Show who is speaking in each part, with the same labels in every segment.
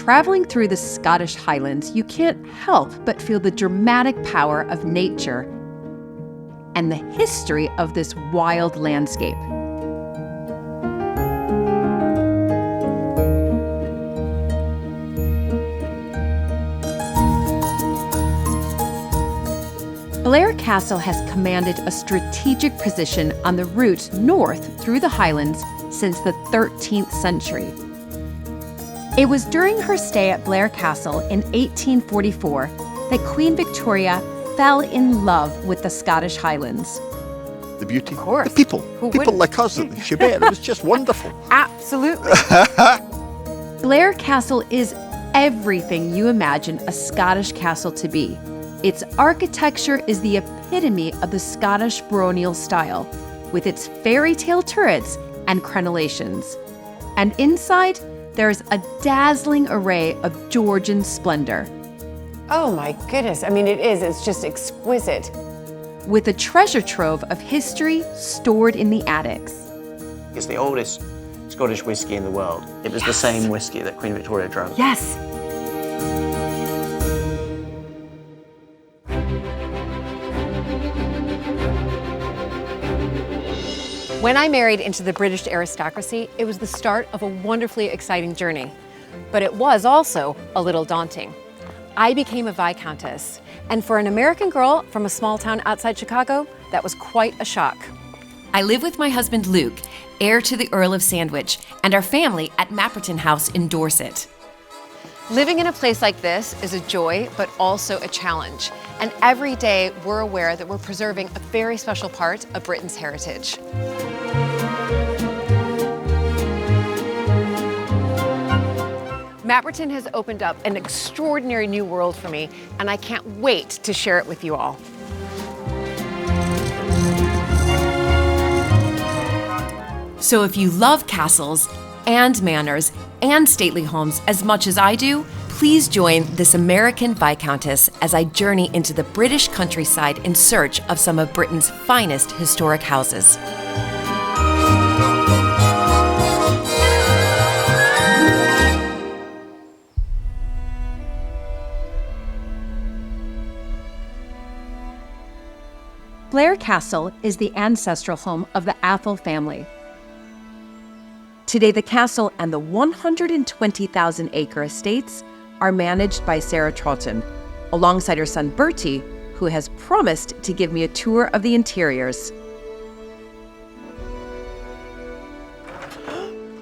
Speaker 1: Traveling through the Scottish Highlands, you can't help but feel the dramatic power of nature and the history of this wild landscape. Blair Castle has commanded a strategic position on the route north through the Highlands since the 13th century. It was during her stay at Blair Castle in 1844 that Queen Victoria fell in love with the Scottish Highlands.
Speaker 2: The beauty,
Speaker 1: of course.
Speaker 2: the people like us at the Chibet. It was just wonderful.
Speaker 1: Absolutely. Blair Castle is everything you imagine a Scottish castle to be. Its architecture is the epitome of the Scottish baronial style, with its fairy tale turrets and crenellations. And inside, there's a dazzling array of Georgian splendor.
Speaker 3: Oh my goodness, I mean it's just exquisite.
Speaker 1: With a treasure trove of history stored in the attics.
Speaker 4: It's the oldest Scottish whiskey in the world. It was the same whiskey that Queen Victoria drank.
Speaker 1: Yes.
Speaker 3: When I married into the British aristocracy, it was the start of a wonderfully exciting journey. But it was also a little daunting. I became a Viscountess, and for an American girl from a small town outside Chicago, that was quite a shock.
Speaker 5: I live with my husband Luke, heir to the Earl of Sandwich, and our family at Mapperton House in Dorset.
Speaker 3: Living in a place like this is a joy, but also a challenge. And every day we're aware that we're preserving a very special part of Britain's heritage. Mapperton has opened up an extraordinary new world for me, and I can't wait to share it with you all.
Speaker 5: So if you love castles and manors and stately homes as much as I do, please join this American Viscountess as I journey into the British countryside in search of some of Britain's finest historic houses.
Speaker 1: Blair Castle is the ancestral home of the Athol family. Today, the castle and the 120,000-acre estates are managed by Sarah Troughton, alongside her son Bertie, who has promised to give me a tour of the interiors.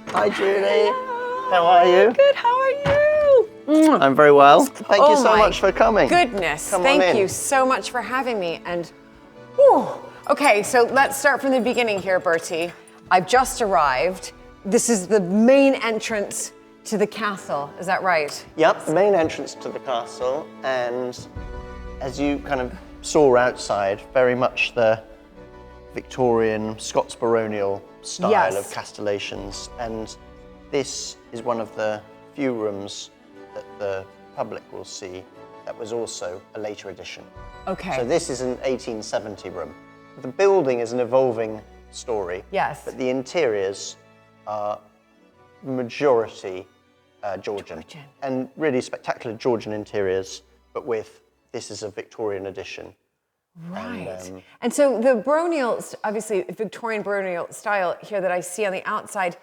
Speaker 4: Hi, Julie. How are you?
Speaker 3: Good, how are you?
Speaker 4: I'm very well. Thank you so much for coming.
Speaker 3: Goodness,
Speaker 4: Come on
Speaker 3: thank
Speaker 4: in.
Speaker 3: you so much for having me. And, whew. Okay, so let's start from the beginning here, Bertie. I've just arrived. This is the main entrance to the castle, is that right?
Speaker 4: Yep, the main entrance to the castle, and as you kind of saw outside, very much the Victorian Scots baronial style of castellations, and this is one of the few rooms that the public will see that was also a later addition.
Speaker 3: Okay.
Speaker 4: So this is an 1870 room. The building is an evolving story, but the interiors are majority Georgian. And really spectacular Georgian interiors, but with this is a Victorian addition.
Speaker 3: Right. And so the baronial, obviously Victorian baronial style here that I see on the outside,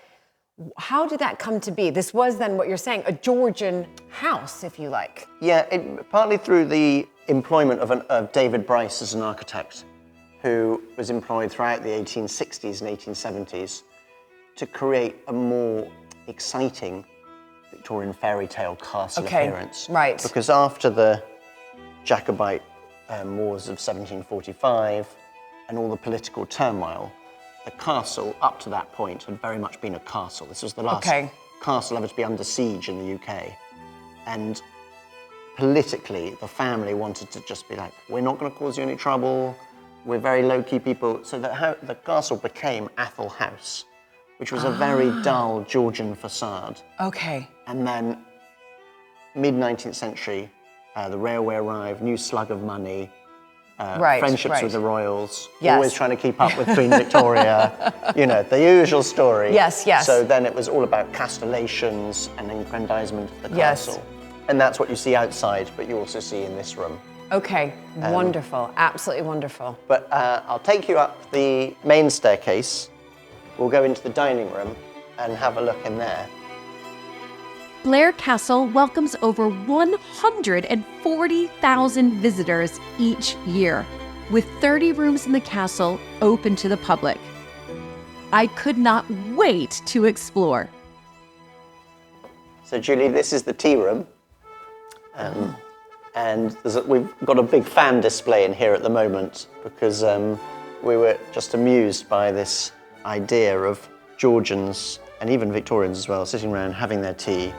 Speaker 3: how did that come to be? This was then what you're saying, a Georgian house, if you like.
Speaker 4: Yeah, partly through the employment of David Bryce as an architect, who was employed throughout the 1860s and 1870s to create a more exciting Victorian fairy tale castle appearance.
Speaker 3: Right.
Speaker 4: Because after the Jacobite wars of 1745 and all the political turmoil, the castle up to that point had very much been a castle. This was the last castle ever to be under siege in the UK. And politically, the family wanted to just be like, we're not going to cause you any trouble. We're very low-key people. So the castle became Athol House, which was a very dull Georgian facade.
Speaker 3: Okay.
Speaker 4: And then mid-19th century, the railway arrived, new slug of money, friendships with the royals,
Speaker 3: Yes.
Speaker 4: always trying to keep up with Queen Victoria, you know, the usual story.
Speaker 3: Yes, yes.
Speaker 4: So then it was all about castellations and aggrandizement of the
Speaker 3: Yes.
Speaker 4: castle. And that's what you see outside, but you also see in this room.
Speaker 3: Okay, wonderful, absolutely wonderful.
Speaker 4: But I'll take you up the main staircase. We'll go into the dining room and have a look in there.
Speaker 1: Blair Castle welcomes over 140,000 visitors each year, with 30 rooms in the castle open to the public. I could not wait to explore.
Speaker 4: So Julie, this is the tea room. And we've got a big fan display in here at the moment because we were just amused by this idea of Georgians and even Victorians as well, sitting around having their tea,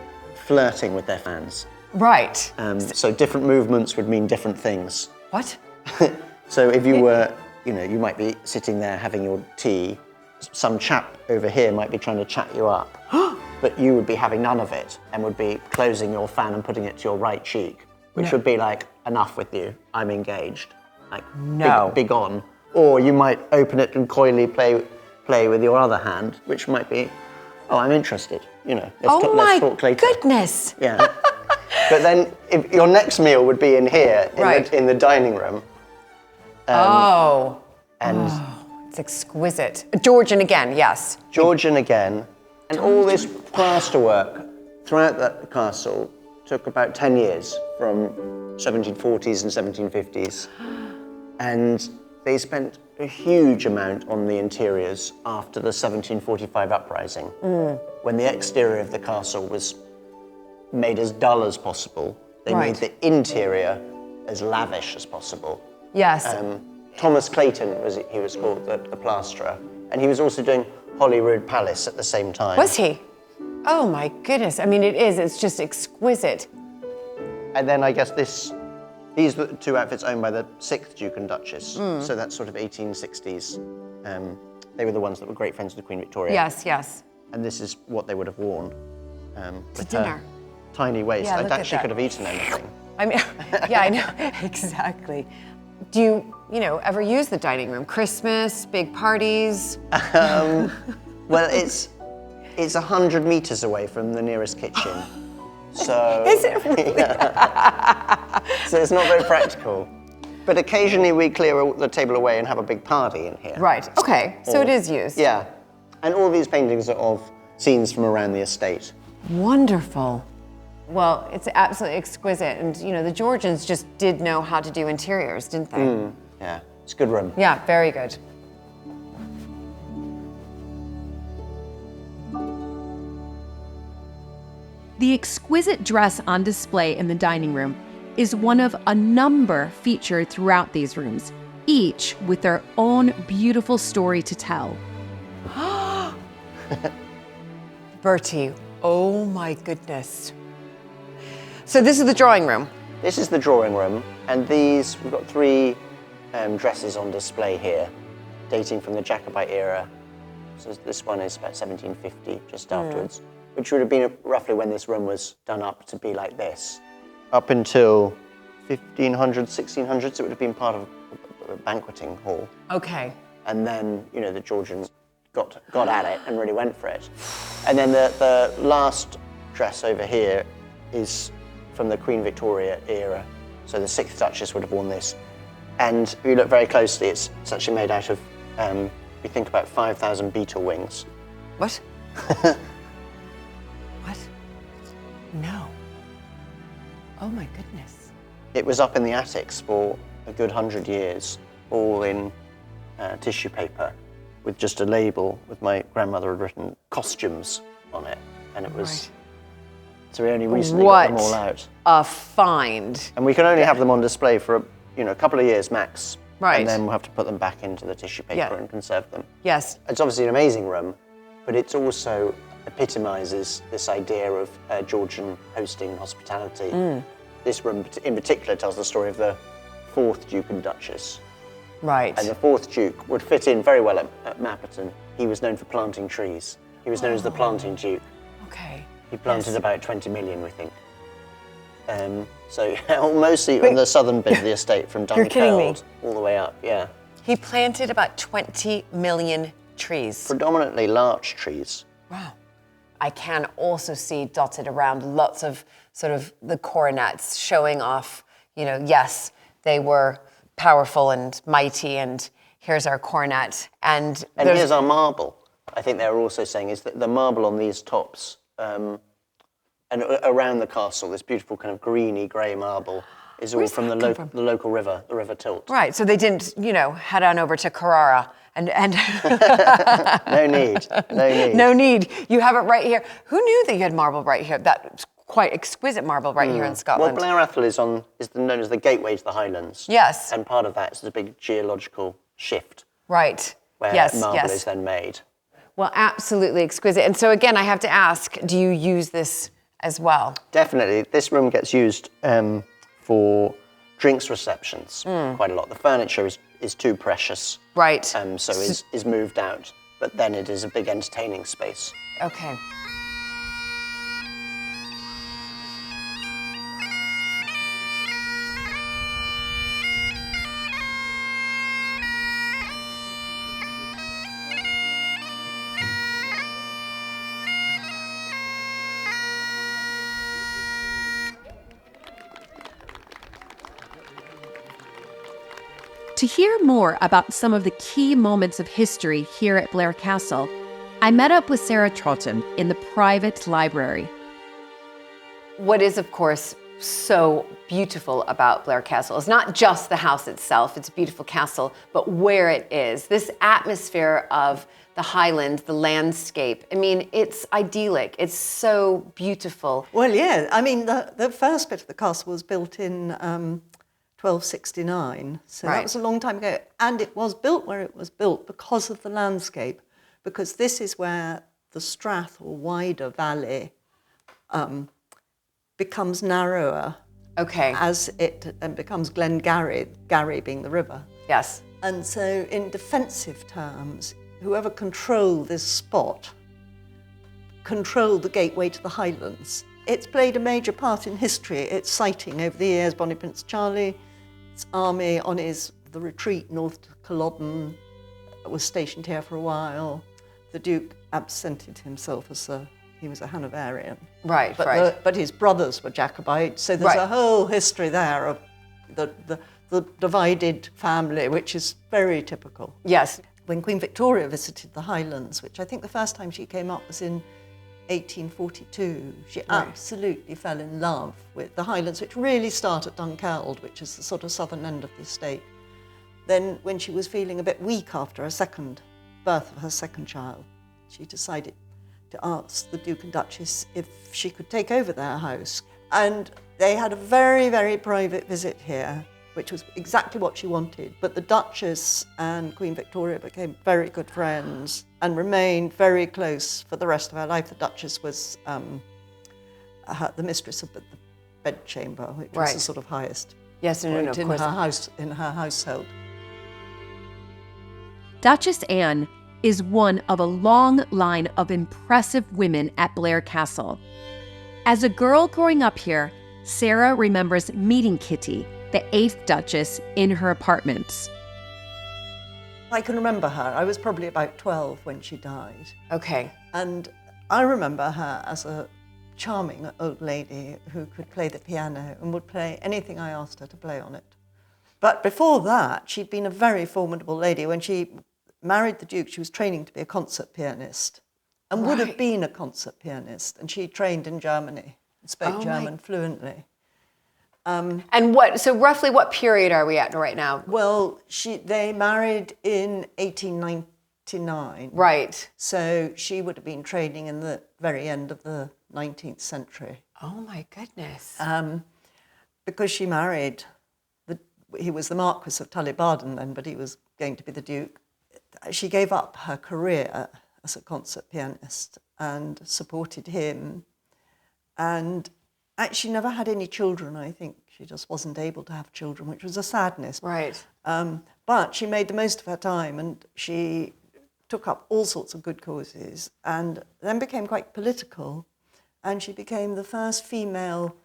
Speaker 4: flirting with their fans.
Speaker 3: Right.
Speaker 4: So different movements would mean different things.
Speaker 3: What?
Speaker 4: So if you were, you know, you might be sitting there having your tea, some chap over here might be trying to chat you up, but you would be having none of it and would be closing your fan and putting it to your right cheek, which would be like, enough with you, I'm engaged. Like, be gone. Or you might open it and coyly play with your other hand, which might be, oh, I'm interested, you know, let's talk later.
Speaker 3: Goodness.
Speaker 4: Yeah. But then if your next meal would be in here, in the dining room.
Speaker 3: It's exquisite. Georgian again, yes.
Speaker 4: Georgian again. And all this plasterwork throughout that castle took about 10 years, from 1740s and 1750s. And they spent a huge amount on the interiors after the 1745 uprising, when the exterior of the castle was made as dull as possible. They made the interior as lavish as possible.
Speaker 3: Yes.
Speaker 4: Thomas Clayton he was called the plasterer, and he was also doing Holyrood Palace at the same time.
Speaker 3: Was he? Oh my goodness, I mean it's just exquisite.
Speaker 4: And then I guess these were the two outfits owned by the 6th Duke and Duchess, so that's sort of 1860s. They were the ones that were great friends with Queen Victoria.
Speaker 3: Yes, yes.
Speaker 4: And this is what they would have worn.
Speaker 3: To dinner.
Speaker 4: Tiny waist.
Speaker 3: Yeah,
Speaker 4: I actually could have eaten anything.
Speaker 3: I mean, yeah, I know, exactly. Do you ever use the dining room? Christmas, big parties?
Speaker 4: Well, it's 100 meters away from the nearest kitchen. So
Speaker 3: Is it really?
Speaker 4: So it's not very practical. But occasionally we clear the table away and have a big party in here.
Speaker 3: Right, okay, so it is used.
Speaker 4: Yeah. And all these paintings are of scenes from around the estate.
Speaker 3: Wonderful. Well, it's absolutely exquisite. And, the Georgians just did know how to do interiors, didn't they?
Speaker 4: Yeah, it's a good room.
Speaker 3: Yeah, very good.
Speaker 1: The exquisite dress on display in the dining room is one of a number featured throughout these rooms, each with their own beautiful story to tell.
Speaker 3: Bertie, oh my goodness. So this is the drawing room.
Speaker 4: This is the drawing room, and we've got 3 dresses on display here, dating from the Jacobite era. So this one is about 1750, just afterwards, which would have been roughly when this room was done up to be like this. Up until 1500s, 1600s, it would have been part of a banqueting hall.
Speaker 3: Okay.
Speaker 4: And then, the Georgians got at it and really went for it. And then the last dress over here is from the Queen Victoria era. So the 6th Duchess would have worn this. And if you look very closely, it's actually made out of, we think about 5,000 beetle wings.
Speaker 3: What? What? No. Oh my goodness.
Speaker 4: It was up in the attics for a good 100 years, all in tissue paper, with just a label with my grandmother had written costumes on it. And it was, so we only recently got them all out.
Speaker 3: A find.
Speaker 4: And we can only have them on display for a couple of years max.
Speaker 3: Right.
Speaker 4: And then we'll have to put them back into the tissue paper and conserve them.
Speaker 3: Yes.
Speaker 4: It's obviously an amazing room, but it also epitomizes this idea of Georgian hosting and hospitality. This room in particular tells the story of the 4th Duke and Duchess.
Speaker 3: Right.
Speaker 4: And the 4th Duke would fit in very well at Mapperton. He was known for planting trees. He was known as the planting Duke.
Speaker 3: Okay.
Speaker 4: He planted about 20 million, we think. So mostly on the southern bit of the estate, from
Speaker 3: You're kidding me.
Speaker 4: Dunkeld all the way up, yeah.
Speaker 3: He planted about 20 million trees.
Speaker 4: Predominantly larch trees.
Speaker 3: Wow. I can also see dotted around lots of sort of the coronets showing off, yes, they were powerful and mighty, and here's our coronet. And
Speaker 4: here's our marble. I think they're also saying is that the marble on these tops and around the castle, this beautiful kind of greeny grey marble, is all from the local river, the River Tilt.
Speaker 3: Right, so they didn't, head on over to Carrara and
Speaker 4: No need.
Speaker 3: No need. You have it right here. Who knew that you had marble right here? That quite exquisite marble right here in Scotland.
Speaker 4: Well, Blair Athol is known as the gateway to the Highlands.
Speaker 3: Yes.
Speaker 4: And part of that is the big geological shift.
Speaker 3: Right.
Speaker 4: Where marble is then made.
Speaker 3: Well, absolutely exquisite. And so again, I have to ask, do you use this as well?
Speaker 4: Definitely. This room gets used for drinks receptions quite a lot. The furniture is too precious.
Speaker 3: Right.
Speaker 4: So is moved out. But then it is a big entertaining space.
Speaker 3: Okay.
Speaker 1: To hear more about some of the key moments of history here at Blair Castle, I met up with Sarah Troughton in the private library.
Speaker 3: What is, of course, so beautiful about Blair Castle is not just the house itself, it's a beautiful castle, but where it is. This atmosphere of the Highland, the landscape, I mean, it's idyllic. It's so beautiful.
Speaker 6: Well, yeah, I mean, the first bit of the castle was built in 1269, so that was a long time ago. And it was built where it was built because of the landscape, because this is where the strath or wider valley becomes narrower as it becomes Glengarry, Garry being the river.
Speaker 3: Yes.
Speaker 6: And so in defensive terms, whoever controlled this spot controlled the gateway to the Highlands. It's played a major part in history. Its sighting over the years, Bonnie Prince Charlie, its army on the retreat north to Culloden was stationed here for a while. The Duke absented himself as he was a Hanoverian.
Speaker 3: Right,
Speaker 6: but his brothers were Jacobites, so there's a whole history there of the divided family, which is very typical.
Speaker 3: Yes.
Speaker 6: When Queen Victoria visited the Highlands, which I think the first time she came up was in 1842, she absolutely fell in love with the Highlands, which really start at Dunkeld, which is the sort of southern end of the estate. Then when she was feeling a bit weak after her birth of her second child, she decided to ask the Duke and Duchess if she could take over their house. And they had a very, very private visit here, which was exactly what she wanted. But the Duchess and Queen Victoria became very good friends and remained very close for the rest of her life. The Duchess was the mistress of the bedchamber, which was the sort of highest point in her household.
Speaker 1: Duchess Anne is one of a long line of impressive women at Blair Castle. As a girl growing up here, Sarah remembers meeting Kitty, the 8th Duchess, in her apartments.
Speaker 6: I can remember her. I was probably about 12 when she died.
Speaker 3: Okay.
Speaker 6: And I remember her as a charming old lady who could play the piano and would play anything I asked her to play on it. But before that, she'd been a very formidable lady. When she married the Duke, she was training to be a concert pianist and would have been a concert pianist. And she trained in Germany and spoke German fluently.
Speaker 3: So roughly what period are we at right now?
Speaker 6: Well, they married in 1899.
Speaker 3: Right.
Speaker 6: So she would have been training in the very end of the 19th century.
Speaker 3: Oh my goodness.
Speaker 6: Because she married, he was the Marquis of Tully-Barden then, but he was going to be the Duke. She gave up her career as a concert pianist and supported him, and actually never had any children. I think she just wasn't able to have children, which was a sadness.
Speaker 3: Right.
Speaker 6: But she made the most of her time, and she took up all sorts of good causes, and then became quite political, and she became the first female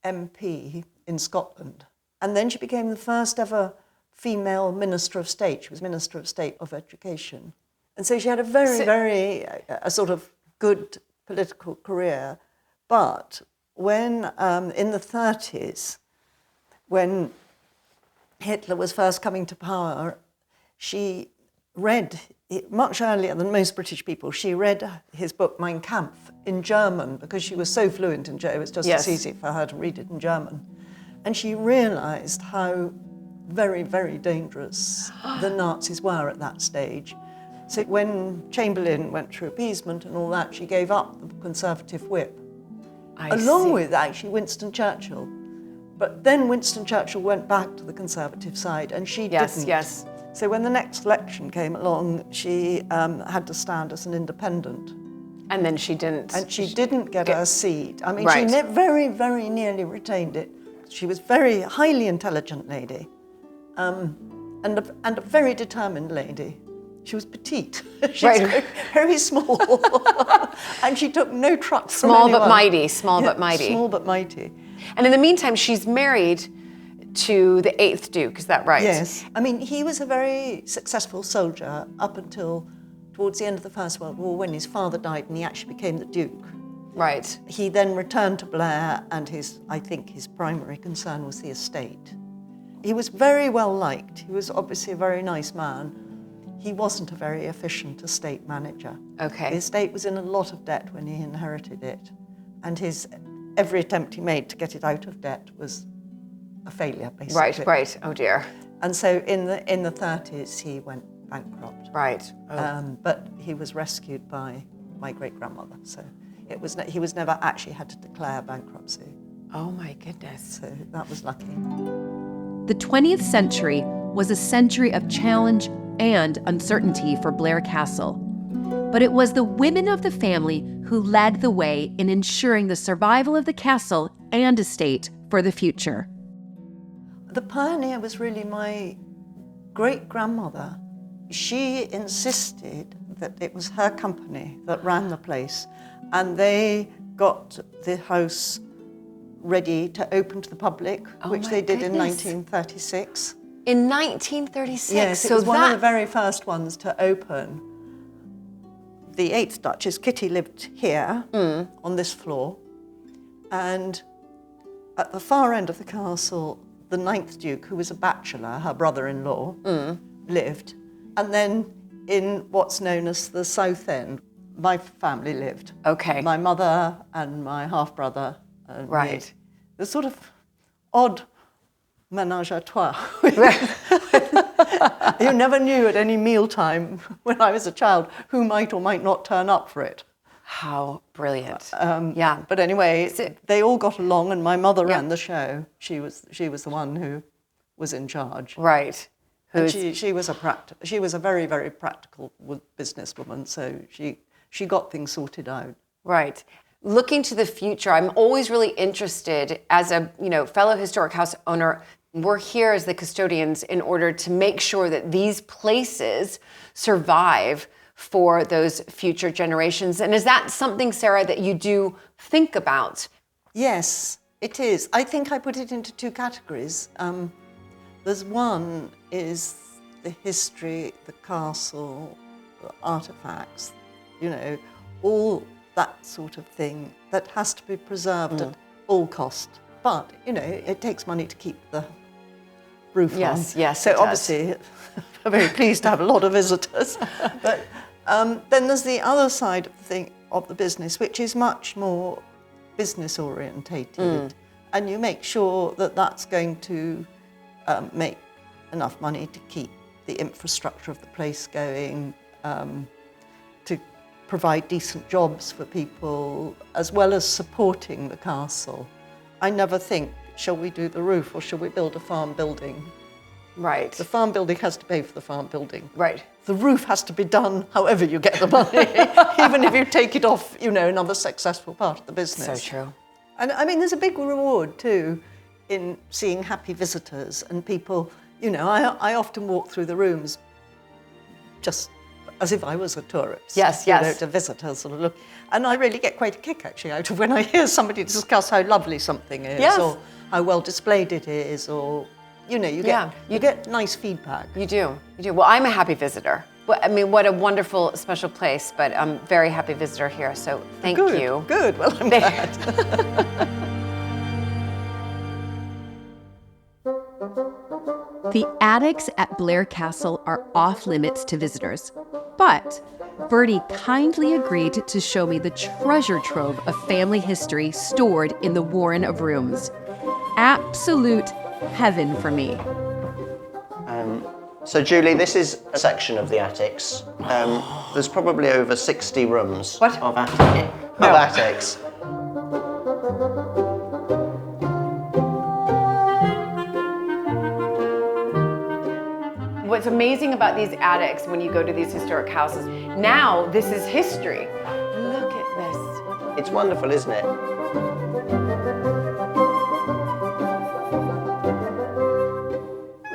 Speaker 6: MP in Scotland. And then she became the first ever female Minister of State. She was Minister of State of Education. And so she had a very sort of good political career. But when, in the 30s, when Hitler was first coming to power, she read, much earlier than most British people, she read his book Mein Kampf in German, because she was so fluent in German, it was just as easy for her to read it in German. And she realised how very, very dangerous the Nazis were at that stage. So when Chamberlain went through appeasement and all that, she gave up the Conservative whip. Along with actually Winston Churchill. But then Winston Churchill went back to the Conservative side and she didn't.
Speaker 3: Yes.
Speaker 6: So when the next election came along, she had to stand as an independent.
Speaker 3: And then she didn't.
Speaker 6: And she didn't get her seat. I mean,
Speaker 3: Right.
Speaker 6: she very, very nearly retained it. She was a very highly intelligent lady and a very determined lady. She was petite. She was very, very small. And she took no trucks from anyone.
Speaker 3: Small but mighty, small but mighty.
Speaker 6: Small but mighty.
Speaker 3: And in the meantime, she's married to the 8th Duke, is that right?
Speaker 6: Yes. I mean, he was a very successful soldier up until towards the end of the First World War, when his father died and he actually became the Duke.
Speaker 3: Right.
Speaker 6: He then returned to Blair, and I think his primary concern was the estate. He was very well liked. He was obviously a very nice man. He wasn't a very efficient estate manager.
Speaker 3: Okay.
Speaker 6: The estate was in a lot of debt when he inherited it, and every attempt he made to get it out of debt was a failure, basically.
Speaker 3: Right. Oh dear.
Speaker 6: And so in the 30s, he went bankrupt.
Speaker 3: Right.
Speaker 6: But he was rescued by my great-grandmother, so he was never actually had to declare bankruptcy.
Speaker 3: Oh my goodness.
Speaker 6: So that was lucky.
Speaker 1: The 20th century was a century of challenge and uncertainty for Blair Castle. But it was the women of the family who led the way in ensuring the survival of the castle and estate for the future.
Speaker 6: The pioneer was really my great-grandmother. She insisted that it was her company that ran the place, and they got the house ready to open to the public, which they did in 1936.
Speaker 3: In 1936?
Speaker 6: Yes, it was one of the very first ones to open. The 8th Duchess, Kitty, lived here on this floor, and at the far end of the castle, the 9th Duke, who was a bachelor, her brother-in-law, lived. And then in what's known as the South End, my family lived.
Speaker 3: Okay.
Speaker 6: My mother and my half-brother and
Speaker 3: Right.
Speaker 6: me. The sort of odd ménage à trois. You never knew at any mealtime when I was a child who might or might not turn up for it.
Speaker 3: How brilliant.
Speaker 6: But anyway, they all got along, and my mother ran the show. She was the one who was in charge.
Speaker 3: Right.
Speaker 6: And she was a very, very practical businesswoman, so she got things sorted out.
Speaker 3: Right. Looking to the future, I'm always really interested as a fellow historic house owner. We're here as the custodians in order to make sure that these places survive for those future generations. And is that something, Sarah, that you do think about?
Speaker 6: Yes, it is. I think I put it into two categories. There's one is the history, the castle, the artifacts, all that sort of thing that has to be preserved at all cost. But, it takes money to keep the roof on.
Speaker 3: Yes,
Speaker 6: so obviously, I'm very pleased to have a lot of visitors. But then there's the other side of the business, which is much more business orientated. And you make sure that that's going to make enough money to keep the infrastructure of the place going, to provide decent jobs for people, as well as supporting the castle. I never think, shall we do the roof or shall we build a farm building?
Speaker 3: Right.
Speaker 6: The farm building has to pay for the farm building.
Speaker 3: Right.
Speaker 6: The roof has to be done however you get the money, even if you take it off, another successful part of the business.
Speaker 3: So true.
Speaker 6: And I mean, there's a big reward too in seeing happy visitors and people. I often walk through the rooms just as if I was a tourist.
Speaker 3: Yes,
Speaker 6: you
Speaker 3: yes.
Speaker 6: know, to visit her sort of look. And I really get quite a kick actually out of when I hear somebody discuss how lovely something is,
Speaker 3: Yes.
Speaker 6: or how well displayed it is, or you know, you get nice feedback.
Speaker 3: You do. Well, I'm a happy visitor. I mean, what a wonderful, special place, but I'm a very happy visitor here, so thank you.
Speaker 6: Good, well, I'm glad.
Speaker 1: The attics at Blair Castle are off limits to visitors, but Bertie kindly agreed to show me the treasure trove of family history stored in the Warren of Rooms. Absolute heaven for me.
Speaker 4: So Julie, this is a section of the attics. There's probably over 60 rooms of attics.
Speaker 3: What's amazing about these attics when you go to these historic houses, now this is history. Look at this.
Speaker 4: It's wonderful, isn't it?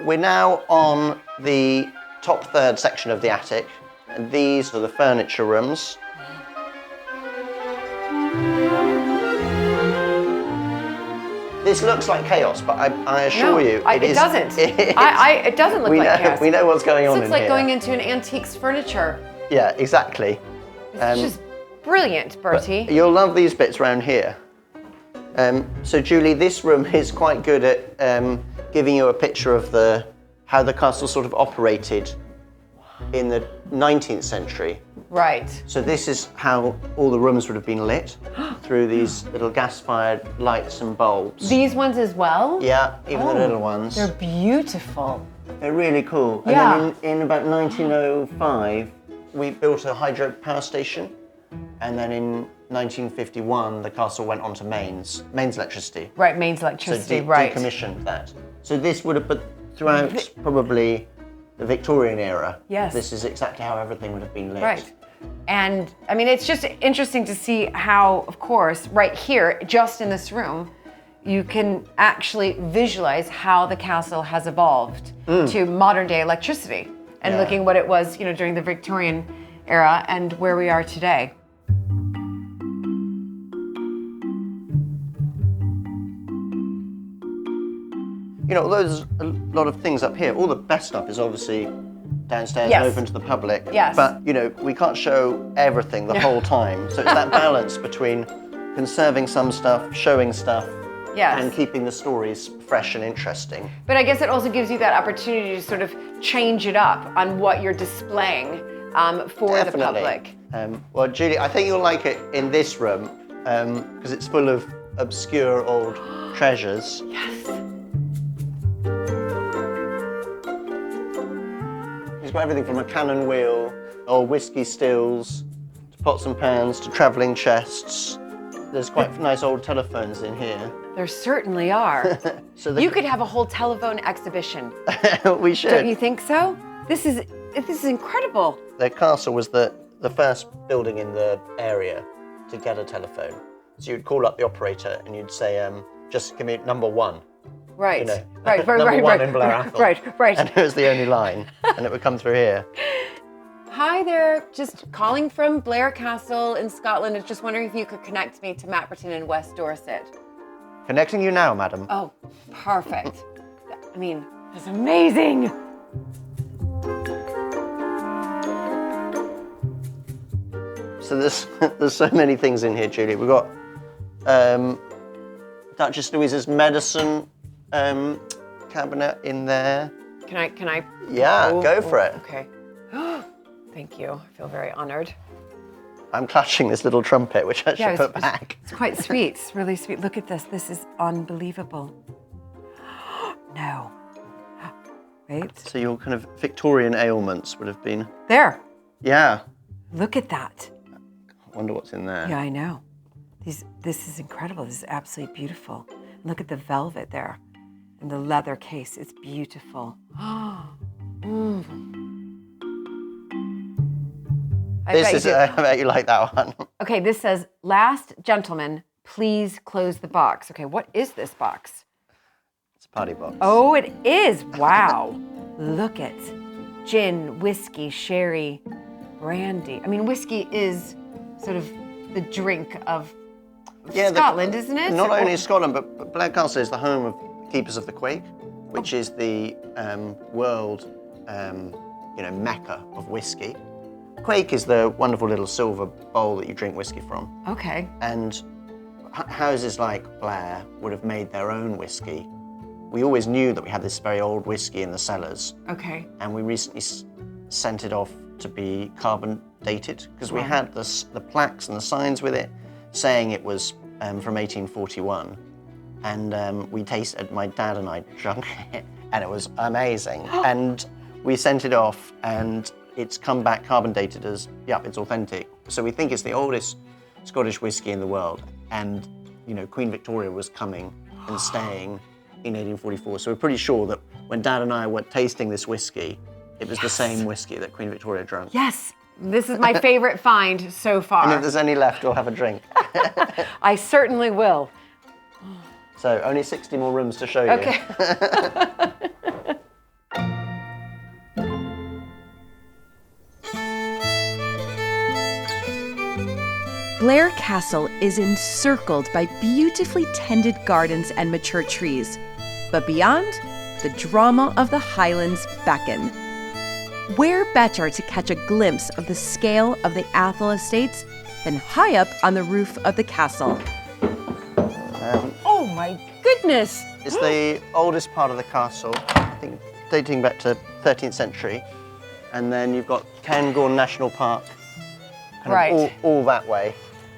Speaker 4: We're now on the top third section of the attic, and these are the furniture rooms. This looks like chaos, but I assure you,
Speaker 3: it doesn't. It doesn't look like chaos.
Speaker 4: We know what's going on in here.
Speaker 3: It looks like going into an antiques furniture.
Speaker 4: Yeah, exactly.
Speaker 3: It's just brilliant, Bertie.
Speaker 4: You'll love these bits around here. So Julie, this room is quite good at giving you a picture of how the castle sort of operated in the 19th century.
Speaker 3: Right.
Speaker 4: So this is how all the rooms would have been lit through these little gas-fired lights and bulbs.
Speaker 3: These ones as well?
Speaker 4: Yeah, even the little ones.
Speaker 3: They're beautiful.
Speaker 4: They're really cool.
Speaker 3: Yeah.
Speaker 4: And then in about 1905, we built a hydro power station. And then in 1951, the castle went on to mains electricity.
Speaker 3: Right, mains electricity,
Speaker 4: So
Speaker 3: right.
Speaker 4: decommissioned that. So this would have, but throughout probably the Victorian era,
Speaker 3: Yes.
Speaker 4: this is exactly how everything would have been lit.
Speaker 3: Right. And I mean, it's just interesting to see how, of course, right here, just in this room, you can actually visualize how the castle has evolved to modern day electricity and looking what it was, during the Victorian era and where we are today.
Speaker 4: Although there's a lot of things up here, all the best stuff is obviously downstairs and open to the public.
Speaker 3: Yes.
Speaker 4: But, we can't show everything the whole time. So it's that balance between conserving some stuff, showing stuff, and keeping the stories fresh and interesting.
Speaker 3: But I guess it also gives you that opportunity to sort of change it up on what you're displaying for the public.
Speaker 4: Well, Julie, I think you'll like it in this room because it's full of obscure old treasures.
Speaker 3: Yes.
Speaker 4: It's got everything from a cannon wheel, old whiskey stills, to pots and pans, to travelling chests. There's quite nice old telephones in here.
Speaker 3: There certainly are. You could have a whole telephone exhibition.
Speaker 4: We should.
Speaker 3: Don't you think so? This is incredible.
Speaker 4: The castle was the first building in the area to get a telephone. So you'd call up the operator and you'd say, just give me number one.
Speaker 3: Right.
Speaker 4: Right. Number one in Blair Athol.
Speaker 3: Right.
Speaker 4: And it was the only line, and it would come through here.
Speaker 3: Hi there, just calling from Blair Castle in Scotland. I was just wondering if you could connect me to Mapperton in West Dorset.
Speaker 4: Connecting you now, madam.
Speaker 3: Oh, perfect. I mean, that's amazing.
Speaker 4: So there's so many things in here, Julie. We've got Duchess Louisa's medicine cabinet in there.
Speaker 3: Can I?
Speaker 4: Yeah, go for it.
Speaker 3: Okay. Thank you. I feel very honored.
Speaker 4: I'm clutching this little trumpet, which I should put back.
Speaker 3: It's quite sweet. It's really sweet. Look at this. This is unbelievable. No. Wait.
Speaker 4: So your kind of Victorian ailments would have been...
Speaker 3: There.
Speaker 4: Yeah.
Speaker 3: Look at that.
Speaker 4: I wonder what's in there.
Speaker 3: Yeah, I know. This is incredible. This is absolutely beautiful. Look at the velvet there and the leather case. It's beautiful.
Speaker 4: I bet you like that one.
Speaker 3: Okay, this says, last gentleman, please close the box. Okay, what is this box?
Speaker 4: It's a party box.
Speaker 3: Oh, it is. Wow. Look at gin, whiskey, sherry, brandy. I mean, whiskey is sort of the drink of
Speaker 4: Yeah,
Speaker 3: Scotland, isn't it?
Speaker 4: Not only Scotland, but Blair Castle is the home of Keepers of the Quaich, which is the world, mecca of whiskey. Quaich is the wonderful little silver bowl that you drink whiskey from.
Speaker 3: Okay.
Speaker 4: And houses like Blair would have made their own whiskey. We always knew that we had this very old whiskey in the cellars. Okay. And we recently sent it off to be carbon dated, because we had the plaques and the signs with it saying it was from 1841. And we tasted, my dad and I drank it, and it was amazing. And we sent it off, and it's come back carbon dated as, it's authentic. So we think it's the oldest Scottish whiskey in the world. And, Queen Victoria was coming and staying in 1844. So we're pretty sure that when Dad and I were tasting this whiskey, it was the same whiskey that Queen Victoria drank.
Speaker 3: Yes, this is my favorite find so far.
Speaker 4: And if there's any left, we'll have a drink.
Speaker 3: I certainly will.
Speaker 4: So only 60 more rooms to show you.
Speaker 3: Okay.
Speaker 1: Blair Castle is encircled by beautifully tended gardens and mature trees. But beyond, the drama of the Highlands beckon. Where better to catch a glimpse of the scale of the Athol estates than high up on the roof of the castle?
Speaker 3: Oh my goodness!
Speaker 4: It's the oldest part of the castle, I think dating back to 13th century. And then you've got Cairngorm National Park, kind of all that way.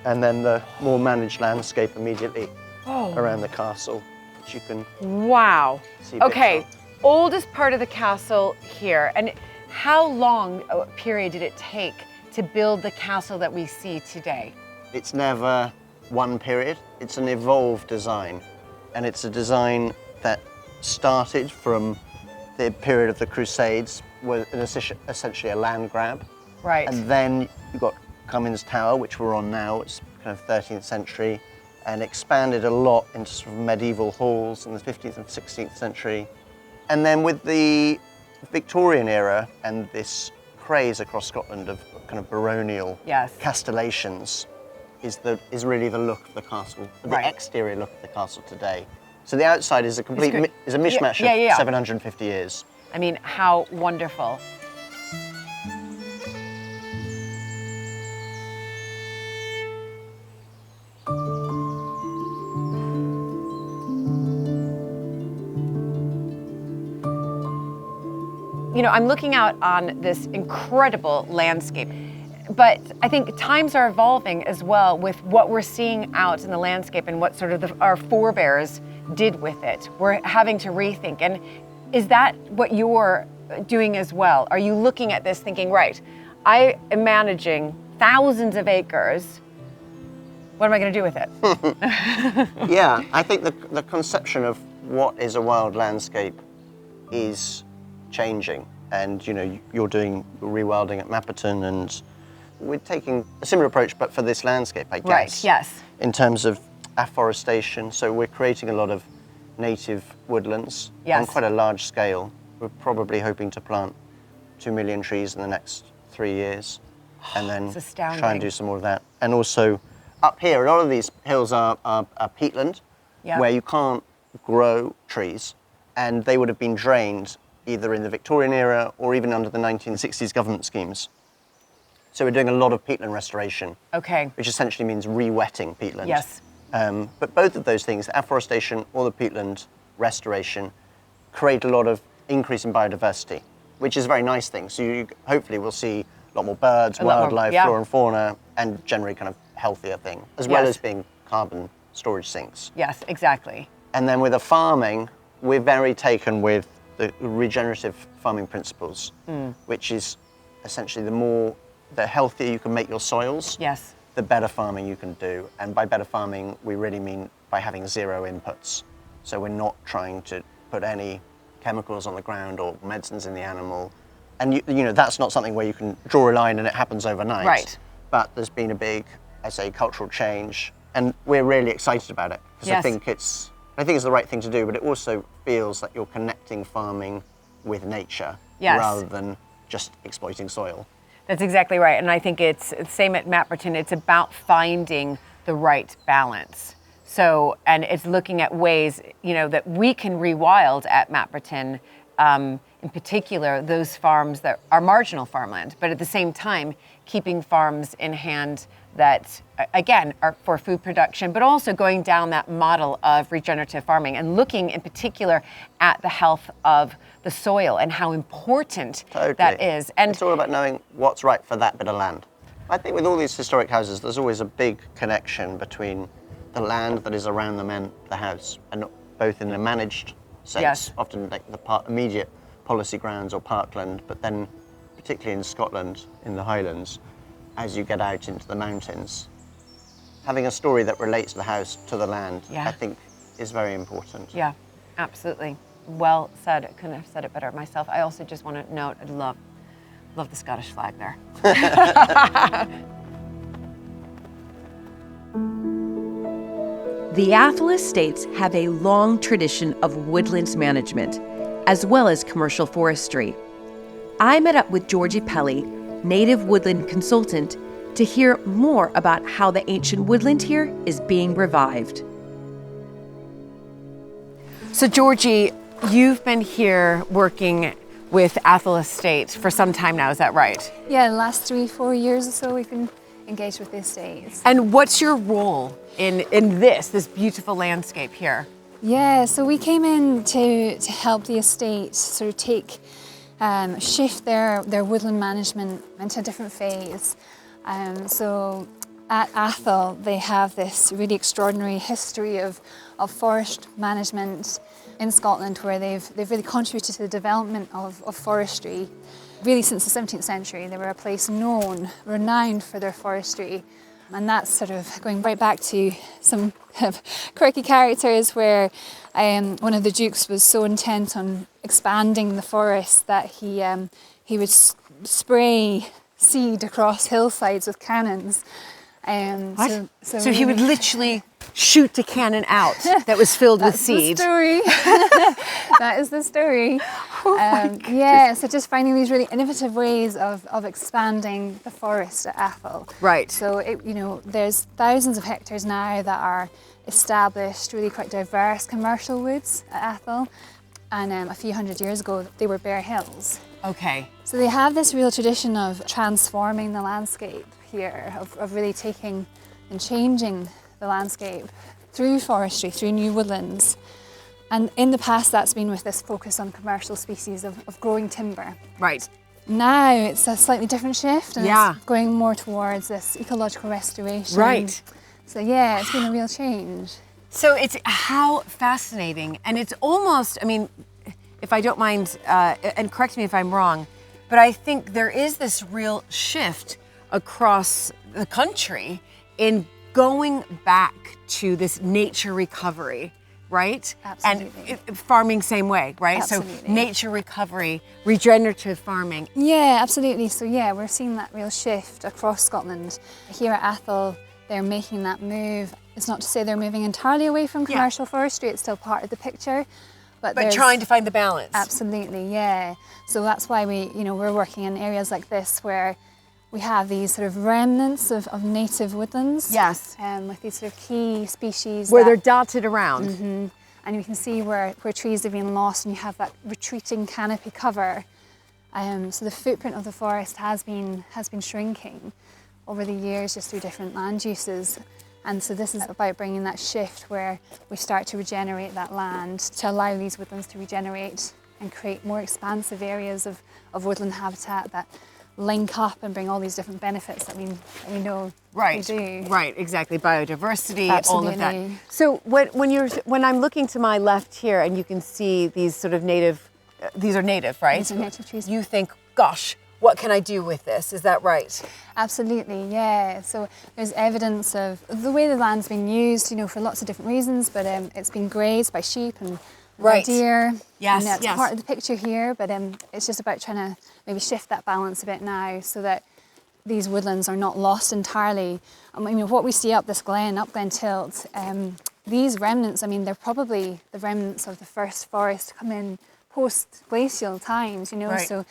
Speaker 4: And then the more managed landscape immediately around the castle, which you can see.
Speaker 3: Okay, oldest part of the castle here. And how long a period did it take to build the castle that we see today?
Speaker 4: It's never one period. It's an evolved design. And it's a design that started from the period of the Crusades, was essentially a land grab.
Speaker 3: Right.
Speaker 4: And then you've got Cummins Tower, which we're on now. It's kind of 13th century, and expanded a lot into sort of medieval halls in the 15th and 16th century. And then with the Victorian era and this craze across Scotland of kind of baronial castellations is really the look of the castle, the exterior look of the castle today. So the outside is a complete is a mishmash of 750 years.
Speaker 3: I mean, how wonderful. I'm looking out on this incredible landscape, but I think times are evolving as well with what we're seeing out in the landscape and what sort of our forebears did with it. We're having to rethink. And is that what you're doing as well? Are you looking at this thinking, right, I am managing thousands of acres, what am I going to do with it?
Speaker 4: Yeah, I think the conception of what is a wild landscape is changing. And you're doing rewilding at Mapperton, and we're taking a similar approach, but for this landscape, I guess.
Speaker 3: Right, yes.
Speaker 4: In terms of afforestation, so we're creating a lot of native woodlands on quite a large scale. We're probably hoping to plant 2 million trees in the next 3 years, and then try and do some more of that. And also up here, a lot of these hills are peatland, where you can't grow trees, and they would have been drained either in the Victorian era or even under the 1960s government schemes. So we're doing a lot of peatland restoration, which essentially means re-wetting peatland.
Speaker 3: Yes.
Speaker 4: But both of those things, afforestation or the peatland restoration, create a lot of increase in biodiversity, which is a very nice thing. So you hopefully will see a lot more birds, wildlife, flora and fauna, and generally kind of healthier thing, as well as being carbon storage sinks.
Speaker 3: Yes, exactly.
Speaker 4: And then with the farming, we're very taken with the regenerative farming principles, which is essentially the healthier you can make your soils, the better farming you can do. And by better farming, we really mean by having zero inputs. So we're not trying to put any chemicals on the ground or medicines in the animal. And that's not something where you can draw a line and it happens overnight. Right. But there's been a big, cultural change, and we're really excited about it, because I think it's the right thing to do, but it also feels like you're connecting farming with nature rather than just exploiting soil.
Speaker 3: That's exactly right. And I think it's same at Mapperton. It's about finding the right balance. So, and it's looking at ways, that we can rewild at Mapperton, in particular, those farms that are marginal farmland, but at the same time, keeping farms in hand that, again, are for food production, but also going down that model of regenerative farming and looking in particular at the health of the soil and how important that is. And
Speaker 4: it's all about knowing what's right for that bit of land. I think with all these historic houses, there's always a big connection between the land that is around the house, and both in the managed sense, often like the immediate policy grounds or parkland, but then particularly in Scotland, in the Highlands, as you get out into the mountains, having a story that relates the house to the land, I think, is very important.
Speaker 3: Yeah, absolutely. Well said. I couldn't have said it better myself. I also just want to note, I love the Scottish flag there.
Speaker 1: The Athol estates have a long tradition of woodlands management, as well as commercial forestry. I met up with Georgie Pelly, native woodland consultant, to hear more about how the ancient woodland here is being revived.
Speaker 3: So Georgie, you've been here working with Athol Estate for some time now, is that right?
Speaker 7: Yeah, the last 3-4 years or so we've been engaged with the estates.
Speaker 3: And what's your role in this beautiful landscape here?
Speaker 7: Yeah, so we came in to help the estate sort of take, shift their woodland management into a different phase. So at Athol, they have this really extraordinary history of forest management in Scotland, where they've really contributed to the development of forestry. Really since the 17th century, they were a place renowned for their forestry. And that's sort of going right back to some quirky characters where one of the dukes was so intent on expanding the forest that he would spray seed across hillsides with cannons.
Speaker 3: So he would literally shoot the cannon out that was filled with seed.
Speaker 7: That's the story. That is the story. So just finding these really innovative ways of expanding the forest at Athol.
Speaker 3: Right.
Speaker 7: So there's thousands of hectares now that are established, really quite diverse commercial woods at Athol, and a few hundred years ago they were bare hills.
Speaker 3: Okay.
Speaker 7: So they have this real tradition of transforming the landscape here, of really taking and changing the landscape through forestry, through new woodlands. And in the past, that's been with this focus on commercial species of growing timber.
Speaker 3: Right.
Speaker 7: Now it's a slightly different shift, and it's going more towards this ecological restoration.
Speaker 3: Right.
Speaker 7: So yeah, it's been a real change.
Speaker 3: So it's how fascinating, and it's almost, if I don't mind, and correct me if I'm wrong, but I think there is this real shift across the country in going back to this nature recovery, right?
Speaker 7: Absolutely.
Speaker 3: And farming same way, right?
Speaker 7: Absolutely.
Speaker 3: So nature recovery, regenerative farming.
Speaker 7: Yeah, absolutely. So yeah, we're seeing that real shift across Scotland. Here at Athol, they're making that move. It's not to say they're moving entirely away from commercial forestry, it's still part of the picture. But
Speaker 3: trying to find the balance.
Speaker 7: Absolutely, yeah. So that's why we're working in areas like this where we have these sort of remnants of native woodlands.
Speaker 3: Yes.
Speaker 7: With these sort of key species.
Speaker 3: Where they're dotted around.
Speaker 7: Mm-hmm. And you can see where trees have been lost, and you have that retreating canopy cover. So the footprint of the forest has been shrinking over the years just through different land uses. And so this is about bringing that shift where we start to regenerate that land to allow these woodlands to regenerate and create more expansive areas of woodland habitat that link up and bring all these different benefits that we know we do.
Speaker 3: Right, exactly. Biodiversity,
Speaker 7: Absolutely.
Speaker 3: all of that. So when I'm looking to my left here and you can see these sort of native, these are native, right?
Speaker 7: These are native trees.
Speaker 3: You think, gosh, what can I do with this? Is that right?
Speaker 7: Absolutely, yeah. So there's evidence of the way the land's been used, for lots of different reasons, but it's been grazed by sheep and deer.
Speaker 3: Yes,
Speaker 7: and that's part of the picture here, but it's just about trying to maybe shift that balance a bit now so that these woodlands are not lost entirely. What we see up this glen, up Glen Tilt, these remnants, they're probably the remnants of the first forest to come in post-glacial times,
Speaker 3: Right.
Speaker 7: So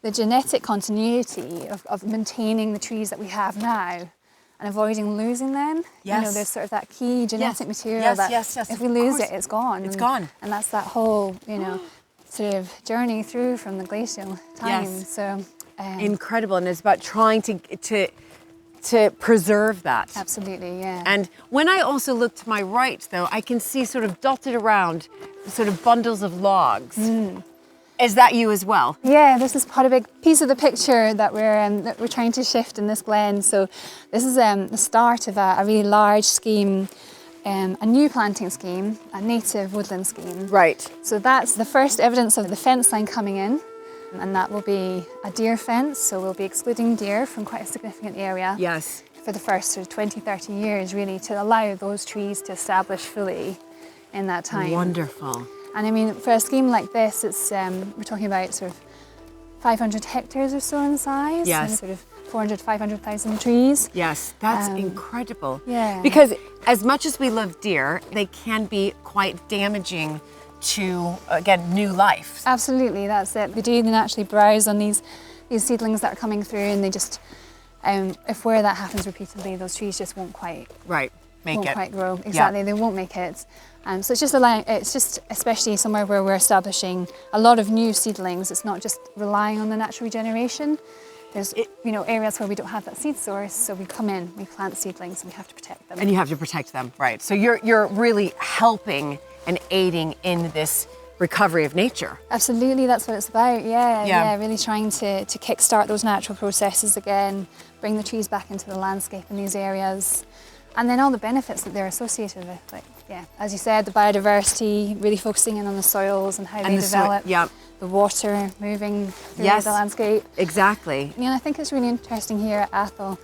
Speaker 7: the genetic continuity of maintaining the trees that we have now and avoiding losing them.
Speaker 5: Yes.
Speaker 7: You know, there's sort of that key genetic material
Speaker 5: Yes,
Speaker 7: that
Speaker 5: yes,
Speaker 7: if we lose it, it's gone.
Speaker 5: It's gone.
Speaker 7: And that's that whole, you know, sort of journey through from the glacial time.
Speaker 3: Yes.
Speaker 7: So
Speaker 3: Incredible, and it's about trying to preserve that.
Speaker 7: absolutely, yeah.
Speaker 3: And when I also look to my right, though, I can see sort of dotted around sort of bundles of logs. Is that you as well?
Speaker 7: Yeah, this is quite a big piece of the picture that we're trying to shift in this glen. So this is the start of a really large scheme, a new planting scheme, a native woodland scheme.
Speaker 3: Right.
Speaker 7: So that's the first evidence of the fence line coming in, and that will be a deer fence. So we'll be excluding deer from quite a significant area.
Speaker 3: Yes.
Speaker 7: For the first sort of 20, 30 years, really, to allow those trees to establish fully in that time.
Speaker 3: Wonderful.
Speaker 7: And I mean, for a scheme like this, it's we're talking about sort of 500 hectares or so in size.
Speaker 3: Yes.
Speaker 7: And sort of 400, 500,000 trees.
Speaker 3: Yes, that's incredible.
Speaker 7: yeah.
Speaker 3: Because as much as we love deer, they can be quite damaging to, again, new life.
Speaker 7: Absolutely, that's it. They do naturally browse on these seedlings that are coming through, and they just, if where that happens repeatedly, those trees just won't quite grow. Exactly, they won't make it. So it's just especially somewhere where we're establishing a lot of new seedlings. It's not just relying on the natural regeneration. There's areas where we don't have that seed source, so we come in, we plant seedlings, and we have to protect them.
Speaker 3: And you have to protect them, right? So you're really helping and aiding in this recovery of nature.
Speaker 7: Absolutely, that's what it's about. Yeah, really trying to kickstart those natural processes again, bring the trees back into the landscape in these areas. And then all the benefits that they're associated with, like, as you said, the biodiversity, really focusing in on the soils and how they develop, the water moving through the landscape.
Speaker 3: Exactly.
Speaker 7: I think it's really interesting here at Athol.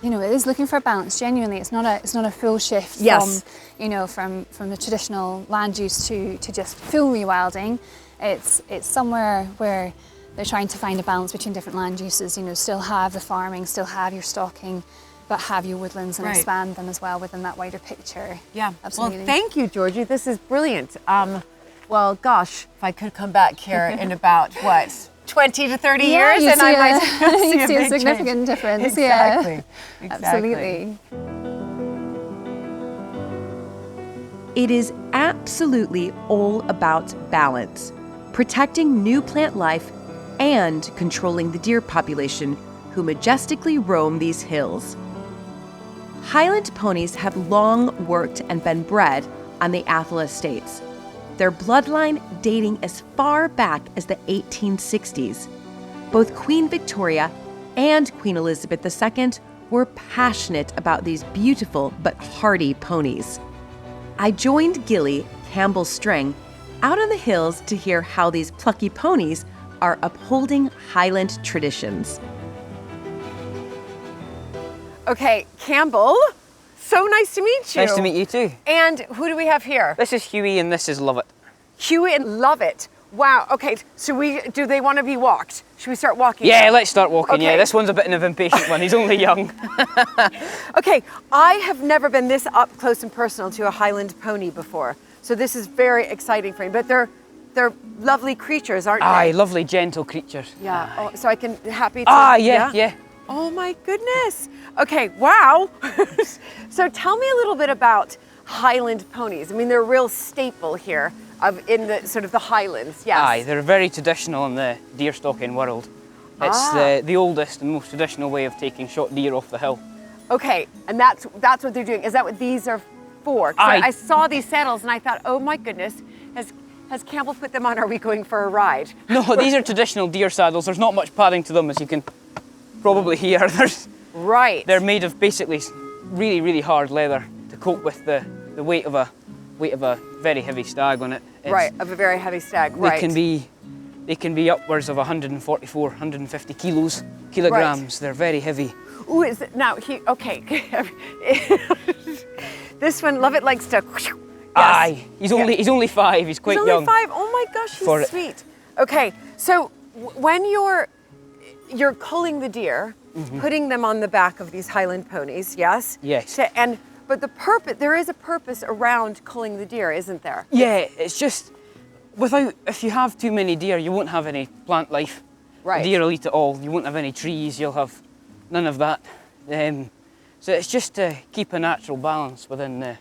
Speaker 7: It is looking for a balance. Genuinely, it's not a full shift from the traditional land use to just full rewilding. It's somewhere where they're trying to find a balance between different land uses. Still have the farming, still have your stocking, but have your woodlands and expand them as well within that wider picture.
Speaker 3: Yeah,
Speaker 7: absolutely.
Speaker 3: Well, thank you, Georgie. This is brilliant. Well, gosh, if I could come back here in about, 20 to 30 years, and I might see a big
Speaker 7: significant
Speaker 3: change.
Speaker 7: difference.
Speaker 3: Exactly.
Speaker 7: Absolutely.
Speaker 1: It is absolutely all about balance, protecting new plant life and controlling the deer population who majestically roam these hills. Highland ponies have long worked and been bred on the Athol estates, their bloodline dating as far back as the 1860s. Both Queen Victoria and Queen Elizabeth II were passionate about these beautiful but hardy ponies. I joined Gilly, Campbell's String, out on the hills to hear how these plucky ponies are upholding Highland traditions.
Speaker 3: Okay, Campbell, so nice to meet you.
Speaker 8: Nice to meet you too.
Speaker 3: And who do we have here?
Speaker 8: This is Huey and this is Lovett.
Speaker 3: Huey and Lovett. Wow, okay, so do they want to be walked? Should we start walking?
Speaker 8: Yeah, let's start walking.
Speaker 3: Okay.
Speaker 8: Yeah, this one's a bit of an impatient one. He's only young.
Speaker 3: Okay, I have never been this up close and personal to a Highland pony before. So this is very exciting for me, but they're lovely creatures, aren't they?
Speaker 8: Aye, lovely, gentle creatures.
Speaker 3: Yeah, oh, so I can happy to...
Speaker 8: Yeah.
Speaker 3: Oh my goodness. Okay, wow. So tell me a little bit about Highland ponies. I mean, they're a real staple here in the sort of the Highlands, yes.
Speaker 8: Aye, they're very traditional in the deer stalking world. It's the oldest and most traditional way of taking shot deer off the hill.
Speaker 3: Okay, and that's what they're doing. Is that what these are for? 'Cause
Speaker 8: Aye.
Speaker 3: I saw these saddles and I thought, oh my goodness, has Campbell put them on? Are we going for a ride?
Speaker 8: No, these are traditional deer saddles. There's not much padding to them, as you can probably hear.
Speaker 3: Right.
Speaker 8: They're made of basically really, really hard leather to cope with the weight of a very heavy stag on it.
Speaker 3: Right, of a very heavy stag, right.
Speaker 8: They can be upwards of 144, 150 kilograms.
Speaker 3: Right.
Speaker 8: They're very heavy.
Speaker 3: Ooh, okay. This one, Lovett likes to... Yes.
Speaker 8: Aye, he's only 5, he's quite young.
Speaker 3: He's only 5, oh my gosh, he's sweet. Okay, so when you're culling the deer, putting them on the back of these Highland ponies, yes?
Speaker 8: Yes.
Speaker 3: But there is a purpose around culling the deer, isn't there?
Speaker 8: Yeah, it's just, if you have too many deer, you won't have any plant life.
Speaker 3: Right.
Speaker 8: The deer will eat it all. You won't have any trees, you'll have none of that. So it's just to keep a natural balance within the,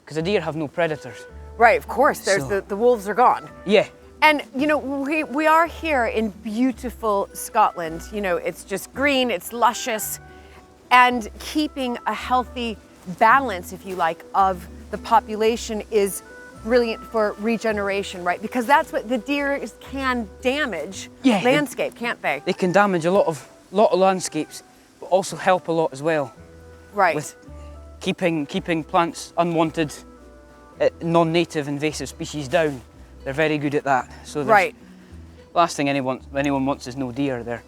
Speaker 8: because the deer have no predators.
Speaker 3: Right, of course, there's
Speaker 8: So-
Speaker 3: the wolves are gone.
Speaker 8: Yeah.
Speaker 3: And, you know, we are here in beautiful Scotland. You know, it's just green, it's luscious, and keeping a healthy balance, if you like, of the population is brilliant for regeneration, right? Because that's what the deer can damage landscape, can't they?
Speaker 8: They can damage a lot of landscapes, but also help a lot as well.
Speaker 3: Right.
Speaker 8: With keeping plants, unwanted, non-native invasive species down. They're very good at that. So
Speaker 3: right.
Speaker 8: Last thing anyone wants is no deer there.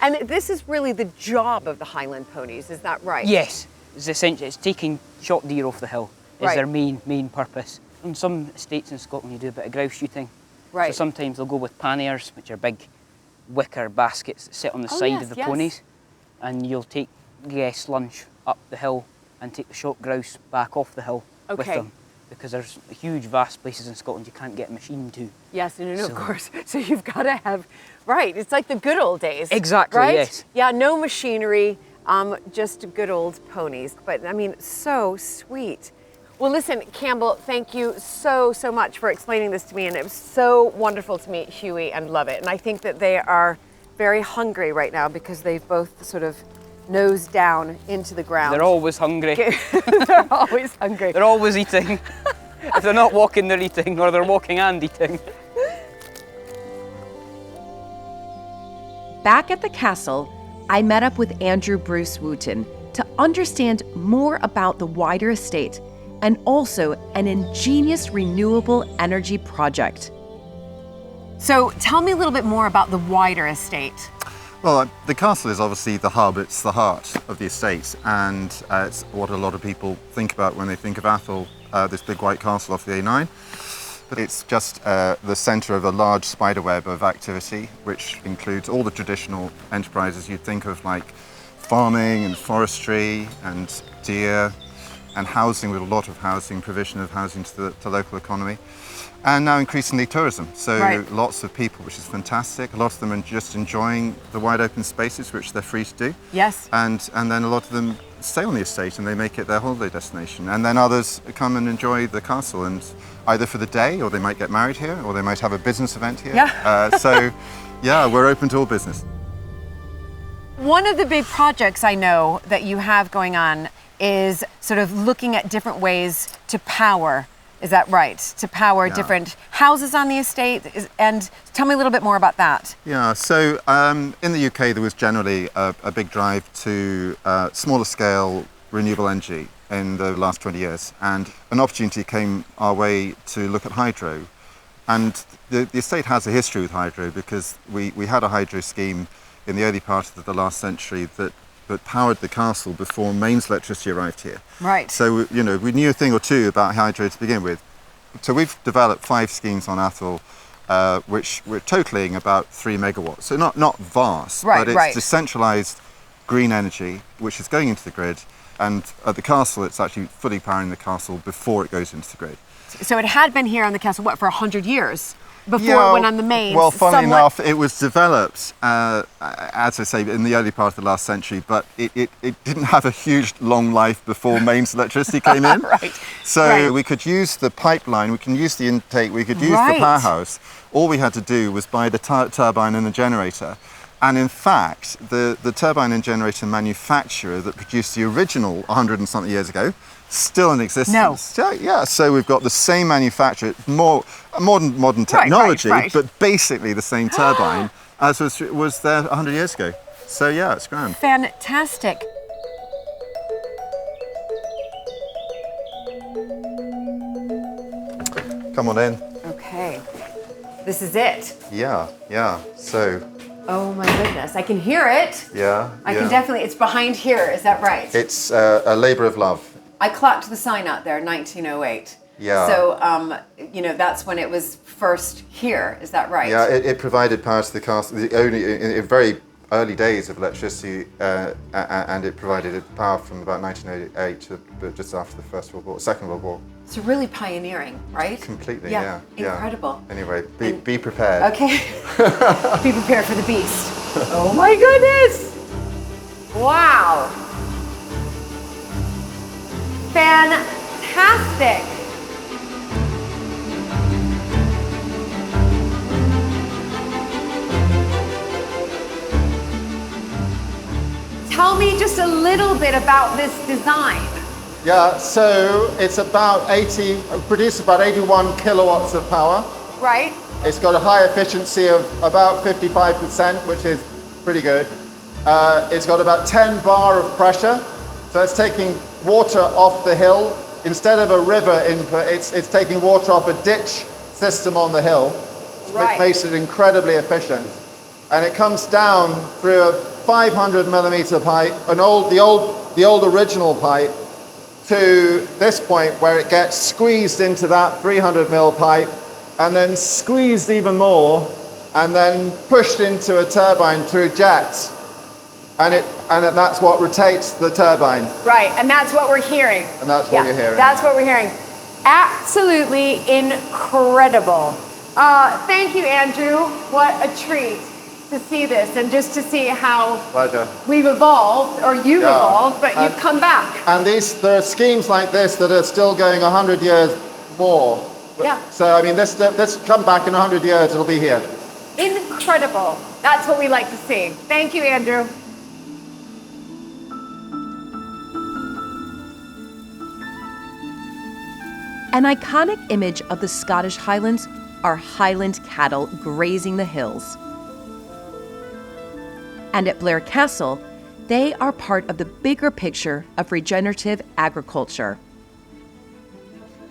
Speaker 3: And this is really the job of the Highland ponies, is that right?
Speaker 8: Yes, it's essentially, it's taking shot deer off the hill is
Speaker 3: Right.
Speaker 8: their main purpose. On some estates in Scotland you do a bit of grouse shooting.
Speaker 3: Right.
Speaker 8: So sometimes they'll go with panniers, which are big wicker baskets that sit on the side
Speaker 3: yes,
Speaker 8: of the
Speaker 3: yes.
Speaker 8: ponies. And you'll take slunge up the hill and take the shot grouse back off the hill with
Speaker 3: Okay.
Speaker 8: them. Because there's huge, vast places in Scotland you can't get a machine to.
Speaker 3: Yes, no,
Speaker 8: So-
Speaker 3: of course. So you've got to have, right, it's like the good old days.
Speaker 8: Exactly,
Speaker 3: right?
Speaker 8: yes.
Speaker 3: Yeah, no machinery, just good old ponies. But I mean, so sweet. Well, listen, Campbell, thank you so much for explaining this to me. And it was so wonderful to meet Huey and Lovett. And I think that they are very hungry right now because they've both sort of nosed down into the ground.
Speaker 8: They're always hungry.
Speaker 3: They're always hungry.
Speaker 8: They're always eating. If they're not walking, they're eating, or they're walking and eating.
Speaker 1: Back at the castle, I met up with Andrew Bruce Wooten to understand more about the wider estate and also an ingenious renewable energy project.
Speaker 3: So tell me a little bit more about the wider estate.
Speaker 2: Well, the castle is obviously the hub, it's the heart of the estate, and it's what a lot of people think about when they think of Athol, this big white castle off the A9. But it's just the centre of a large spiderweb of activity, which includes all the traditional enterprises you'd think of, like farming and forestry and deer and housing, with a lot of housing, provision of housing to the local economy. And now increasingly tourism, so
Speaker 3: Right.
Speaker 2: lots of people, which is fantastic. A lot of them are just enjoying the wide open spaces, which they're free to do.
Speaker 3: Yes.
Speaker 2: And then a lot of them stay on the estate and they make it their holiday destination. And then others come and enjoy the castle, and either for the day, or they might get married here, or they might have a business event here.
Speaker 3: Yeah.
Speaker 2: So yeah, we're open to all business.
Speaker 3: One of the big projects I know that you have going on is sort of looking at different ways to power. Is that right? To power
Speaker 2: Yeah.
Speaker 3: different houses on the estate? And tell me a little bit more about that.
Speaker 2: Yeah, so in the UK there was generally a big drive to smaller scale renewable energy in the last 20 years, and an opportunity came our way to look at hydro. And the estate has a history with hydro, because we had a hydro scheme in the early part of the last century that powered the castle before mains electricity arrived here.
Speaker 3: Right.
Speaker 2: So, you know, we knew a thing or two about hydro to begin with. So we've developed 5 schemes on Athol, which we're totaling about 3 megawatts. So not vast,
Speaker 3: Right,
Speaker 2: but it's
Speaker 3: right.
Speaker 2: decentralized green energy, which is going into the grid. And at the castle, it's actually fully powering the castle before it goes into the grid.
Speaker 3: So it had been here on the castle, what, for 100 years? Before it went on the mains?
Speaker 2: Well, funnily
Speaker 3: somewhat-
Speaker 2: enough, it was developed, as I say, in the early part of the last century, but it didn't have a huge long life before mains electricity came in.
Speaker 3: Right.
Speaker 2: So
Speaker 3: Right.
Speaker 2: we could use the pipeline, we can use the intake, we could use
Speaker 3: Right.
Speaker 2: the powerhouse. All we had to do was buy the turbine and the generator. And in fact, the turbine and generator manufacturer that produced the original 100 and something years ago, still in existence.
Speaker 3: No.
Speaker 2: Yeah, so we've got the same manufacturer, modern technology,
Speaker 3: right.
Speaker 2: but basically the same turbine as was there 100 years ago. So yeah, it's grand.
Speaker 3: Fantastic.
Speaker 2: Come on in.
Speaker 3: Okay. This is it.
Speaker 2: Yeah. So,
Speaker 3: Oh my goodness. I can hear it.
Speaker 2: yeah.
Speaker 3: I can definitely, it's behind here, is that right?
Speaker 2: It's a labour of love.
Speaker 3: I clocked the sign out there, 1908.
Speaker 2: Yeah.
Speaker 3: So, you know, that's when it was first here, is that right?
Speaker 2: Yeah, it provided power to the castle, in very early days of electricity, and it provided power from about 1908 to just after the Second World War.
Speaker 3: So really pioneering, right?
Speaker 2: Completely,
Speaker 3: Yeah,
Speaker 2: yeah.
Speaker 3: incredible.
Speaker 2: Anyway, be prepared.
Speaker 3: Okay. Be prepared for the beast. Oh my goodness! Wow! Fantastic! Tell me just a little bit about this design.
Speaker 2: Yeah, so it's produces about 81 kilowatts of power.
Speaker 3: Right?
Speaker 2: It's got a high efficiency of about 55%, which is pretty good. It's got about 10 bar of pressure, so it's taking water off the hill. Instead of a river input, it's taking water off a ditch system on the hill, which makes it incredibly efficient. And it comes down through a 500 millimeter pipe, the old original pipe, to this point where it gets squeezed into that 300 mil pipe, and then squeezed even more, and then pushed into a turbine through jets. And that's what rotates the turbine.
Speaker 3: Right, and that's what we're hearing.
Speaker 2: And that's what you're hearing.
Speaker 3: That's what we're hearing. Absolutely incredible. Thank you, Andrew. What a treat to see this, and just to see how we've evolved, or you've evolved, but you've come back.
Speaker 2: And there are schemes like this that are still going 100 years more.
Speaker 3: Yeah.
Speaker 2: So, I mean, this come back in 100 years, it'll be here.
Speaker 3: Incredible. That's what we like to see. Thank you, Andrew.
Speaker 1: An iconic image of the Scottish Highlands are Highland cattle grazing the hills. And at Blair Castle, they are part of the bigger picture of regenerative agriculture.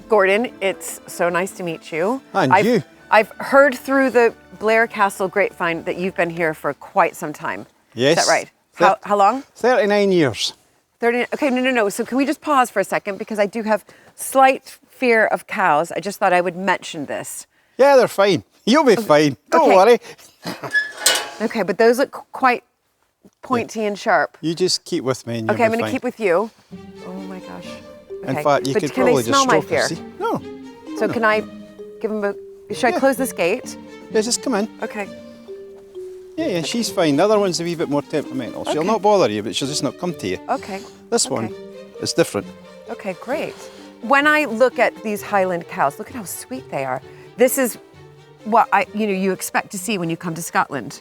Speaker 3: Gordon, it's so nice to meet you.
Speaker 9: And you.
Speaker 3: I've heard through the Blair Castle grapevine that you've been here for quite some time.
Speaker 9: Yes.
Speaker 3: Is that right? How long?
Speaker 9: 39 years.
Speaker 3: 30. Okay, no. So can we just pause for a second, because I do have slight fear of cows. I just thought I would mention this.
Speaker 9: Yeah, they're fine. You'll be fine. Don't worry.
Speaker 3: Okay, but those look quite pointy and sharp.
Speaker 9: You just keep with me and you'll
Speaker 3: Okay, I'm
Speaker 9: be
Speaker 3: going to
Speaker 9: fine.
Speaker 3: keep with you. Oh my gosh. Okay.
Speaker 9: In fact, you
Speaker 3: but
Speaker 9: could
Speaker 3: can
Speaker 9: probably
Speaker 3: they
Speaker 9: just
Speaker 3: smell my
Speaker 9: stroke
Speaker 3: fear?
Speaker 9: her, see? No.
Speaker 3: So can I give them a... Should I close this gate?
Speaker 9: Yeah, just come in.
Speaker 3: Okay.
Speaker 9: Yeah, she's fine. The other one's a wee bit more temperamental. She'll not bother you, but she'll just not come to you.
Speaker 3: Okay.
Speaker 9: This one is different.
Speaker 3: Okay, great. When I look at these Highland cows, look at how sweet they are. This is what you expect to see when you come to Scotland,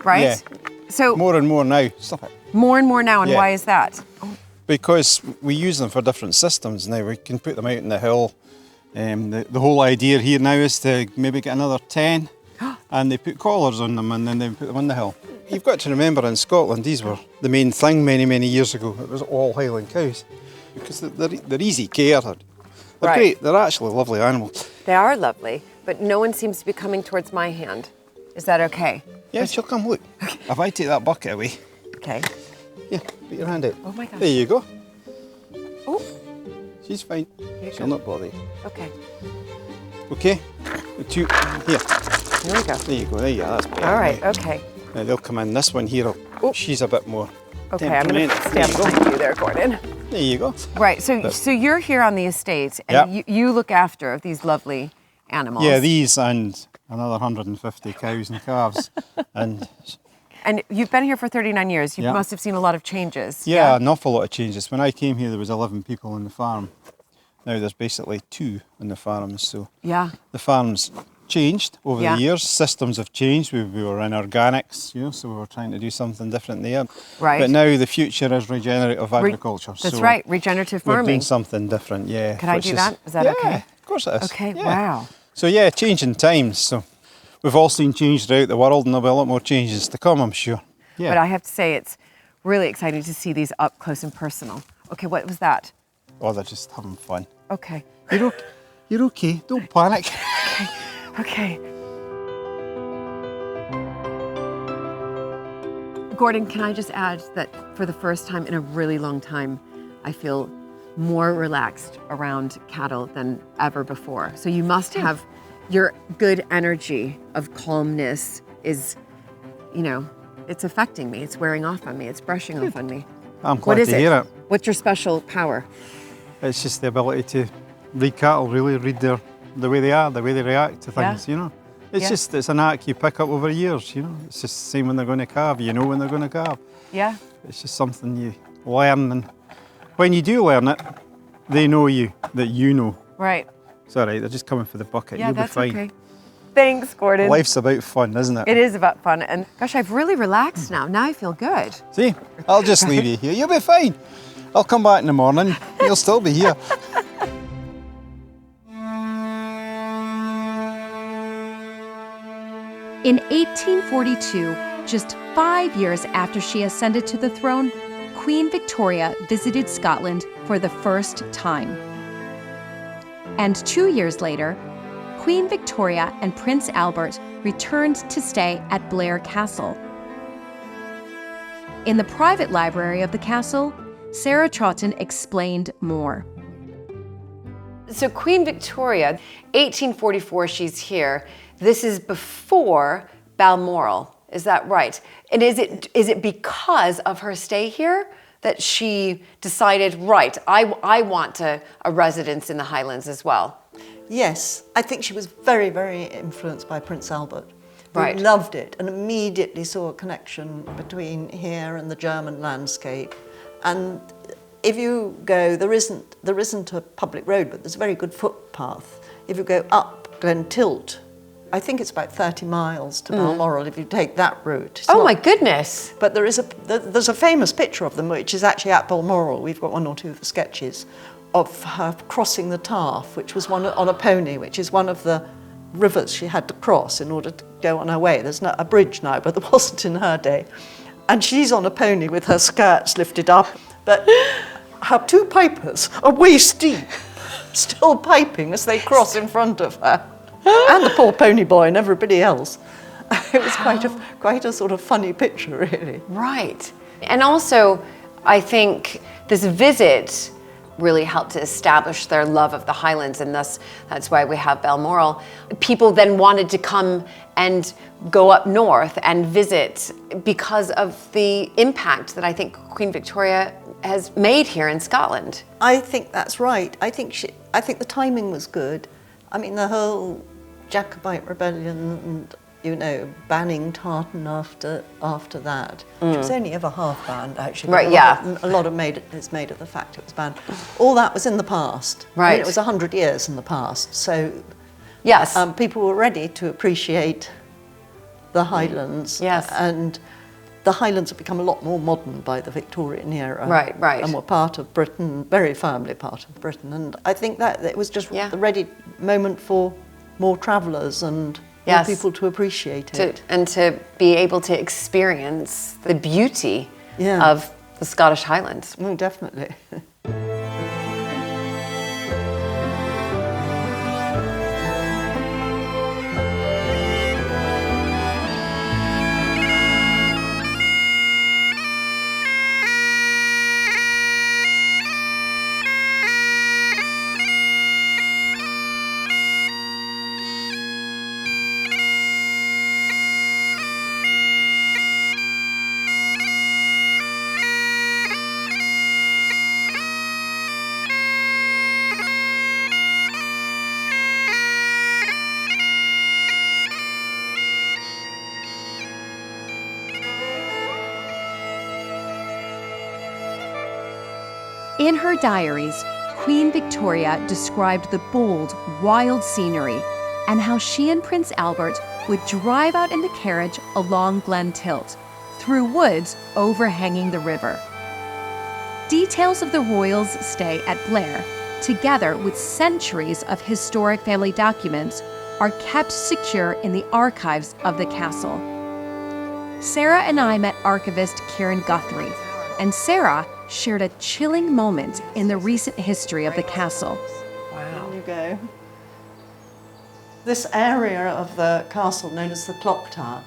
Speaker 3: right?
Speaker 9: Yeah.
Speaker 3: So
Speaker 9: more and more now. Stop it.
Speaker 3: More and more now, and why is that?
Speaker 9: Because we use them for different systems now. We can put them out in the hill. The whole idea here now is to maybe get another 10, and they put collars on them, and then they put them on the hill. You've got to remember, in Scotland, these were the main thing many years ago. It was all Highland cows, because they're easy care. They're great. They're actually lovely animals.
Speaker 3: They are lovely, but no one seems to be coming towards my hand. Is that okay?
Speaker 9: Yeah, she'll come. Look, if I take that bucket away.
Speaker 3: Okay.
Speaker 9: Yeah, put your hand out.
Speaker 3: Oh my gosh.
Speaker 9: There you go.
Speaker 3: Oh.
Speaker 9: She's fine. She'll not bother you.
Speaker 3: Okay.
Speaker 9: Okay. Here.
Speaker 3: Here we go.
Speaker 9: There you go. There you are. That's better.
Speaker 3: All right. Okay.
Speaker 9: Now they'll come in. This one here, she's a bit more.
Speaker 3: Okay, I'm going to stand behind you there, Gordon.
Speaker 9: There you go.
Speaker 3: Right. So you're here on the estate, and you look after these lovely animals.
Speaker 9: Yeah, these and another 150 cows and calves, and
Speaker 3: you've been here for 39 years. You must have seen a lot of changes.
Speaker 9: Yeah, an awful lot of changes. When I came here, there was 11 people on the farm. Now there's basically 2 on the farm. So the farm's changed over the years. Systems have changed. We were in organics, so we were trying to do something different there.
Speaker 3: Right.
Speaker 9: But now the future is regenerative agriculture.
Speaker 3: That's right, regenerative farming.
Speaker 9: We're doing something different,
Speaker 3: Can I do that? Is that okay?
Speaker 9: Of course it is.
Speaker 3: Okay, wow.
Speaker 9: So changing times. So we've all seen change throughout the world, and there'll be a lot more changes to come, I'm sure. Yeah.
Speaker 3: But I have to say, it's really exciting to see these up close and personal. Okay, what was that?
Speaker 9: Oh, they're just having fun.
Speaker 3: Okay.
Speaker 9: You're okay. Don't panic.
Speaker 3: Okay. Gordon, can I just add that for the first time in a really long time, I feel more relaxed around cattle than ever before. So you must have your good energy of calmness is, it's affecting me. It's wearing off on me. It's brushing off on me.
Speaker 9: I'm glad to hear it.
Speaker 3: What's your special power?
Speaker 9: It's just the ability to read cattle, really read the way they are, the way they react to things, It's just, it's an act you pick up over years, you know. It's just the same when they're going to carve, you know when they're going to carve.
Speaker 3: Yeah.
Speaker 9: It's just something you learn, and when you do learn it, they know you, that you know.
Speaker 3: Right.
Speaker 9: It's all right, they're just coming for the bucket,
Speaker 3: Yeah,
Speaker 9: you'll be
Speaker 3: that's
Speaker 9: fine.
Speaker 3: okay. Thanks, Gordon.
Speaker 9: Life's about fun, isn't it?
Speaker 3: It is about fun, and gosh, I've really relaxed now. Now I feel good.
Speaker 9: See, I'll just leave you here, you'll be fine. I'll come back in the morning, you'll still be here.
Speaker 1: In 1842, just 5 years after she ascended to the throne, Queen Victoria visited Scotland for the first time. And 2 years later, Queen Victoria and Prince Albert returned to stay at Blair Castle. In the private library of the castle, Sarah Troughton explained more.
Speaker 3: So Queen Victoria, 1844, she's here. This is before Balmoral, is that right? And is it because of her stay here that she decided, right, I want a residence in the Highlands as well?
Speaker 6: Yes, I think she was very, very influenced by Prince Albert.
Speaker 3: Right.
Speaker 6: Who loved it and immediately saw a connection between here and the German landscape. And if you go, there isn't a public road, but there's a very good footpath. If you go up Glentilt, I think it's about 30 miles to Balmoral if you take that route. It's
Speaker 3: My goodness.
Speaker 6: But there's a famous picture of them, which is actually at Balmoral. We've got one or two of the sketches of her crossing the Taff, which was one on a pony, which is one of the rivers she had to cross in order to go on her way. There's a bridge now, but there wasn't in her day. And she's on a pony with her skirts lifted up, but her two pipers are waist deep, still piping as they cross in front of her. And the poor pony boy and everybody else. It was quite a sort of funny picture, really.
Speaker 3: Right. And also, I think this visit really helped to establish their love of the Highlands, and thus that's why we have Balmoral. People then wanted to come and go up north and visit because of the impact that I think Queen Victoria has made here in Scotland.
Speaker 6: I think that's right. I think the timing was good. I mean, the whole Jacobite rebellion and, you know, banning tartan after that, which was only ever half banned, actually.
Speaker 3: Right, yeah.
Speaker 6: A lot of it's made of the fact it was banned. All that was in the past.
Speaker 3: Right.
Speaker 6: I mean, it was 100 years in the past. So
Speaker 3: yes,
Speaker 6: people were ready to appreciate the Highlands.
Speaker 3: Yes.
Speaker 6: And the Highlands have become a lot more modern by the Victorian era.
Speaker 3: Right, right.
Speaker 6: And were part of Britain, very firmly part of Britain. And I think that it was just the ready moment for more travellers and more people to appreciate it.
Speaker 3: And to be able to experience the beauty of the Scottish Highlands.
Speaker 6: Oh, definitely.
Speaker 1: In her diaries, Queen Victoria described the bold, wild scenery and how she and Prince Albert would drive out in the carriage along Glentilt, through woods overhanging the river. Details of the royals' stay at Blair, together with centuries of historic family documents, are kept secure in the archives of the castle. Sarah and I met archivist Karen Guthrie, and Sarah shared a chilling moment in the recent history of the castle.
Speaker 6: Wow. There you go. This area of the castle, known as the clock tower,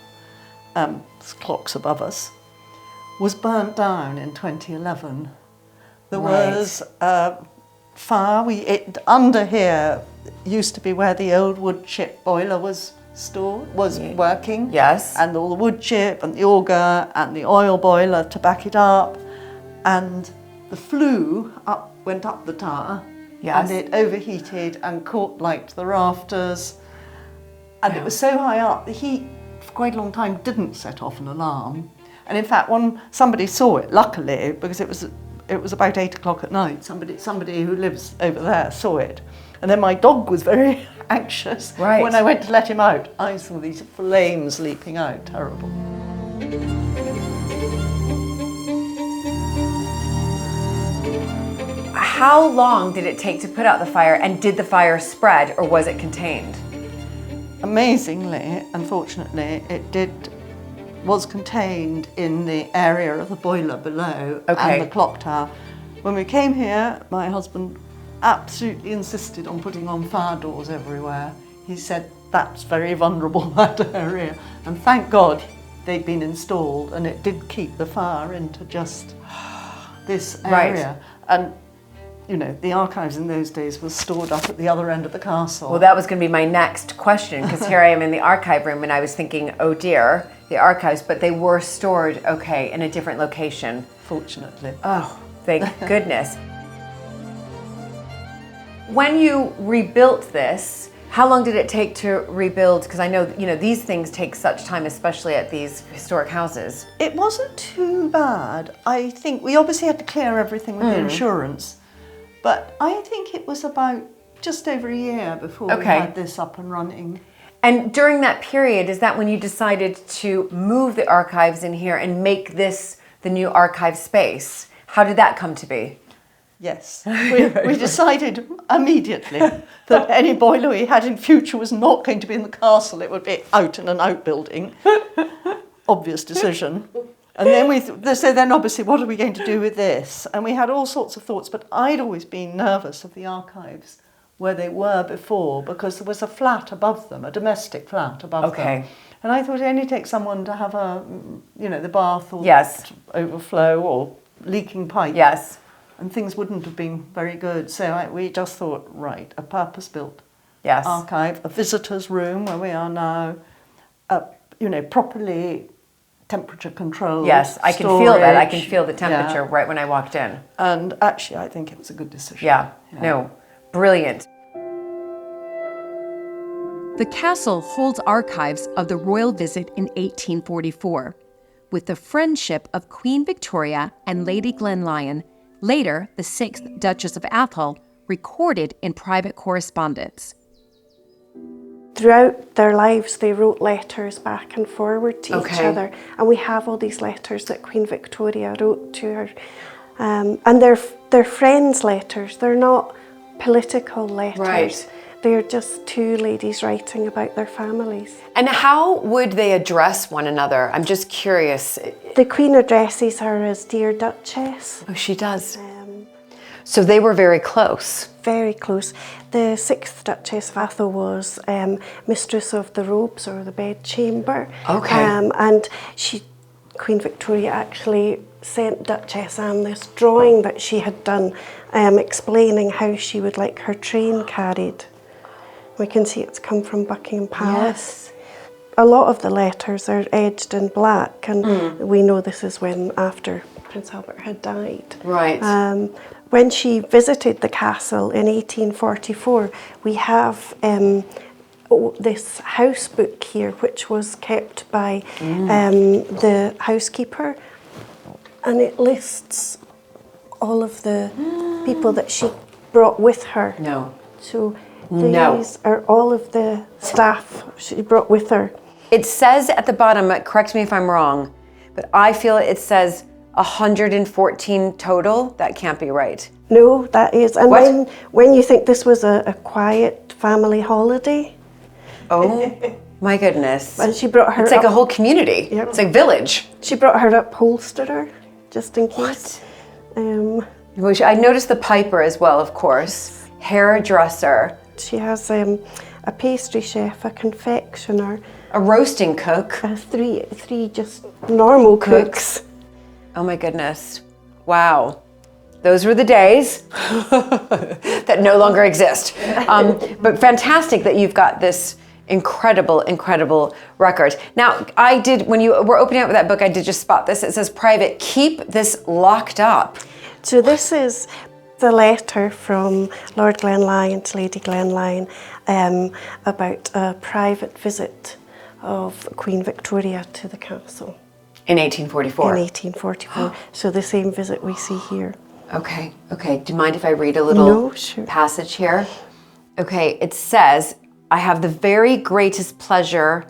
Speaker 6: clocks above us, was burnt down in 2011. There was a fire. Under here used to be where the old wood chip boiler was working.
Speaker 3: Yes.
Speaker 6: And all the wood chip and the auger and the oil boiler to back it up. And the flue went up the tower.
Speaker 3: Yes.
Speaker 6: And it overheated and caught light to the rafters. And it was so high up that he, for quite a long time, didn't set off an alarm. And in fact, somebody saw it, luckily, because it was about 8 o'clock at night. Somebody who lives over there saw it. And then my dog was very anxious.
Speaker 3: Right.
Speaker 6: When I went to let him out, I saw these flames leaping out. Terrible.
Speaker 3: How long did it take to put out the fire, and did the fire spread, or was it contained?
Speaker 6: Amazingly, unfortunately, was contained in the area of the boiler below and the clock tower. When we came here, my husband absolutely insisted on putting on fire doors everywhere. He said that's very vulnerable, that area. And thank God they'd been installed, and it did keep the fire into just this area. And you know, the archives in those days was stored up at the other end of the castle.
Speaker 3: Well, that was going to be my next question, because here I am in the archive room, and I was thinking, oh dear, the archives, but they were stored, okay, in a different location.
Speaker 6: Fortunately.
Speaker 3: Oh, thank goodness. When you rebuilt this, how long did it take to rebuild? Because I know, you know, these things take such time, especially at these historic houses.
Speaker 6: It wasn't too bad. I think we obviously had to clear everything with the insurance. But I think it was about just over a year before we had this up and running.
Speaker 3: And during that period, is that when you decided to move the archives in here and make this the new archive space? How did that come to be?
Speaker 6: Yes, we decided immediately that any boiler we had in future was not going to be in the castle. It would be out in an outbuilding. Obvious decision. And then so then obviously, what are we going to do with this? And we had all sorts of thoughts, but I'd always been nervous of the archives where they were before, because there was a flat above them, a domestic flat above them. And I thought it only takes someone to have the bath or overflow or leaking pipe.
Speaker 3: Yes.
Speaker 6: And things wouldn't have been very good. So we just thought, right, a purpose-built archive, a visitor's room where we are now, properly temperature controlled.
Speaker 3: Yes, I can feel that. I can feel the temperature right when I walked in.
Speaker 6: And actually, I think it was a good decision.
Speaker 3: Yeah. No, brilliant.
Speaker 1: The castle holds archives of the royal visit in 1844, with the friendship of Queen Victoria and Lady Glenlyon, later the 6th Duchess of Athol, recorded in private correspondence.
Speaker 10: Throughout their lives, they wrote letters back and forward to each other. And we have all these letters that Queen Victoria wrote to her. And they're friends' letters. They're not political letters.
Speaker 3: Right.
Speaker 10: They're just two ladies writing about their families.
Speaker 3: And how would they address one another? I'm just curious.
Speaker 10: The Queen addresses her as Dear Duchess.
Speaker 3: Oh, she does. So they were very close.
Speaker 10: Very close. The 6th Duchess of Athol was mistress of the robes or the bedchamber.
Speaker 3: Okay.
Speaker 10: And Queen Victoria actually sent Duchess Anne this drawing that she had done, explaining how she would like her train carried. We can see it's come from Buckingham Palace. Yes. A lot of the letters are edged in black, and we know this is after Prince Albert had died.
Speaker 3: Right.
Speaker 10: When she visited the castle in 1844, we have this house book here, which was kept by the housekeeper, and it lists all of the people that she brought with her.
Speaker 3: No.
Speaker 10: So these are all of the staff she brought with her.
Speaker 3: It says at the bottom, correct me if I'm wrong, but I feel it says 114 total. That can't be right.
Speaker 10: No, that is. And when you think this was a quiet family holiday.
Speaker 3: Oh my goodness.
Speaker 10: And she brought her
Speaker 3: It's like a whole community. Yep. It's like village.
Speaker 10: She brought her upholsterer, just in case.
Speaker 3: What? I noticed the piper as well, of course. Hairdresser.
Speaker 10: She has a pastry chef, a confectioner.
Speaker 3: A roasting cook.
Speaker 10: Three just normal cooks.
Speaker 3: Oh my goodness. Wow. Those were the days that no longer exist. But fantastic that you've got this incredible record. Now, when you were opening up that book, I did just spot this. It says private, keep this locked up.
Speaker 10: So this is A letter from Lord Glenlyon to Lady Glenlyon about a private visit of Queen Victoria to the castle.
Speaker 5: In 1844?
Speaker 10: In 1844. So the same visit we see here.
Speaker 5: Okay, okay. Do you mind if I read a little passage here? Okay, it says, I have the very greatest pleasure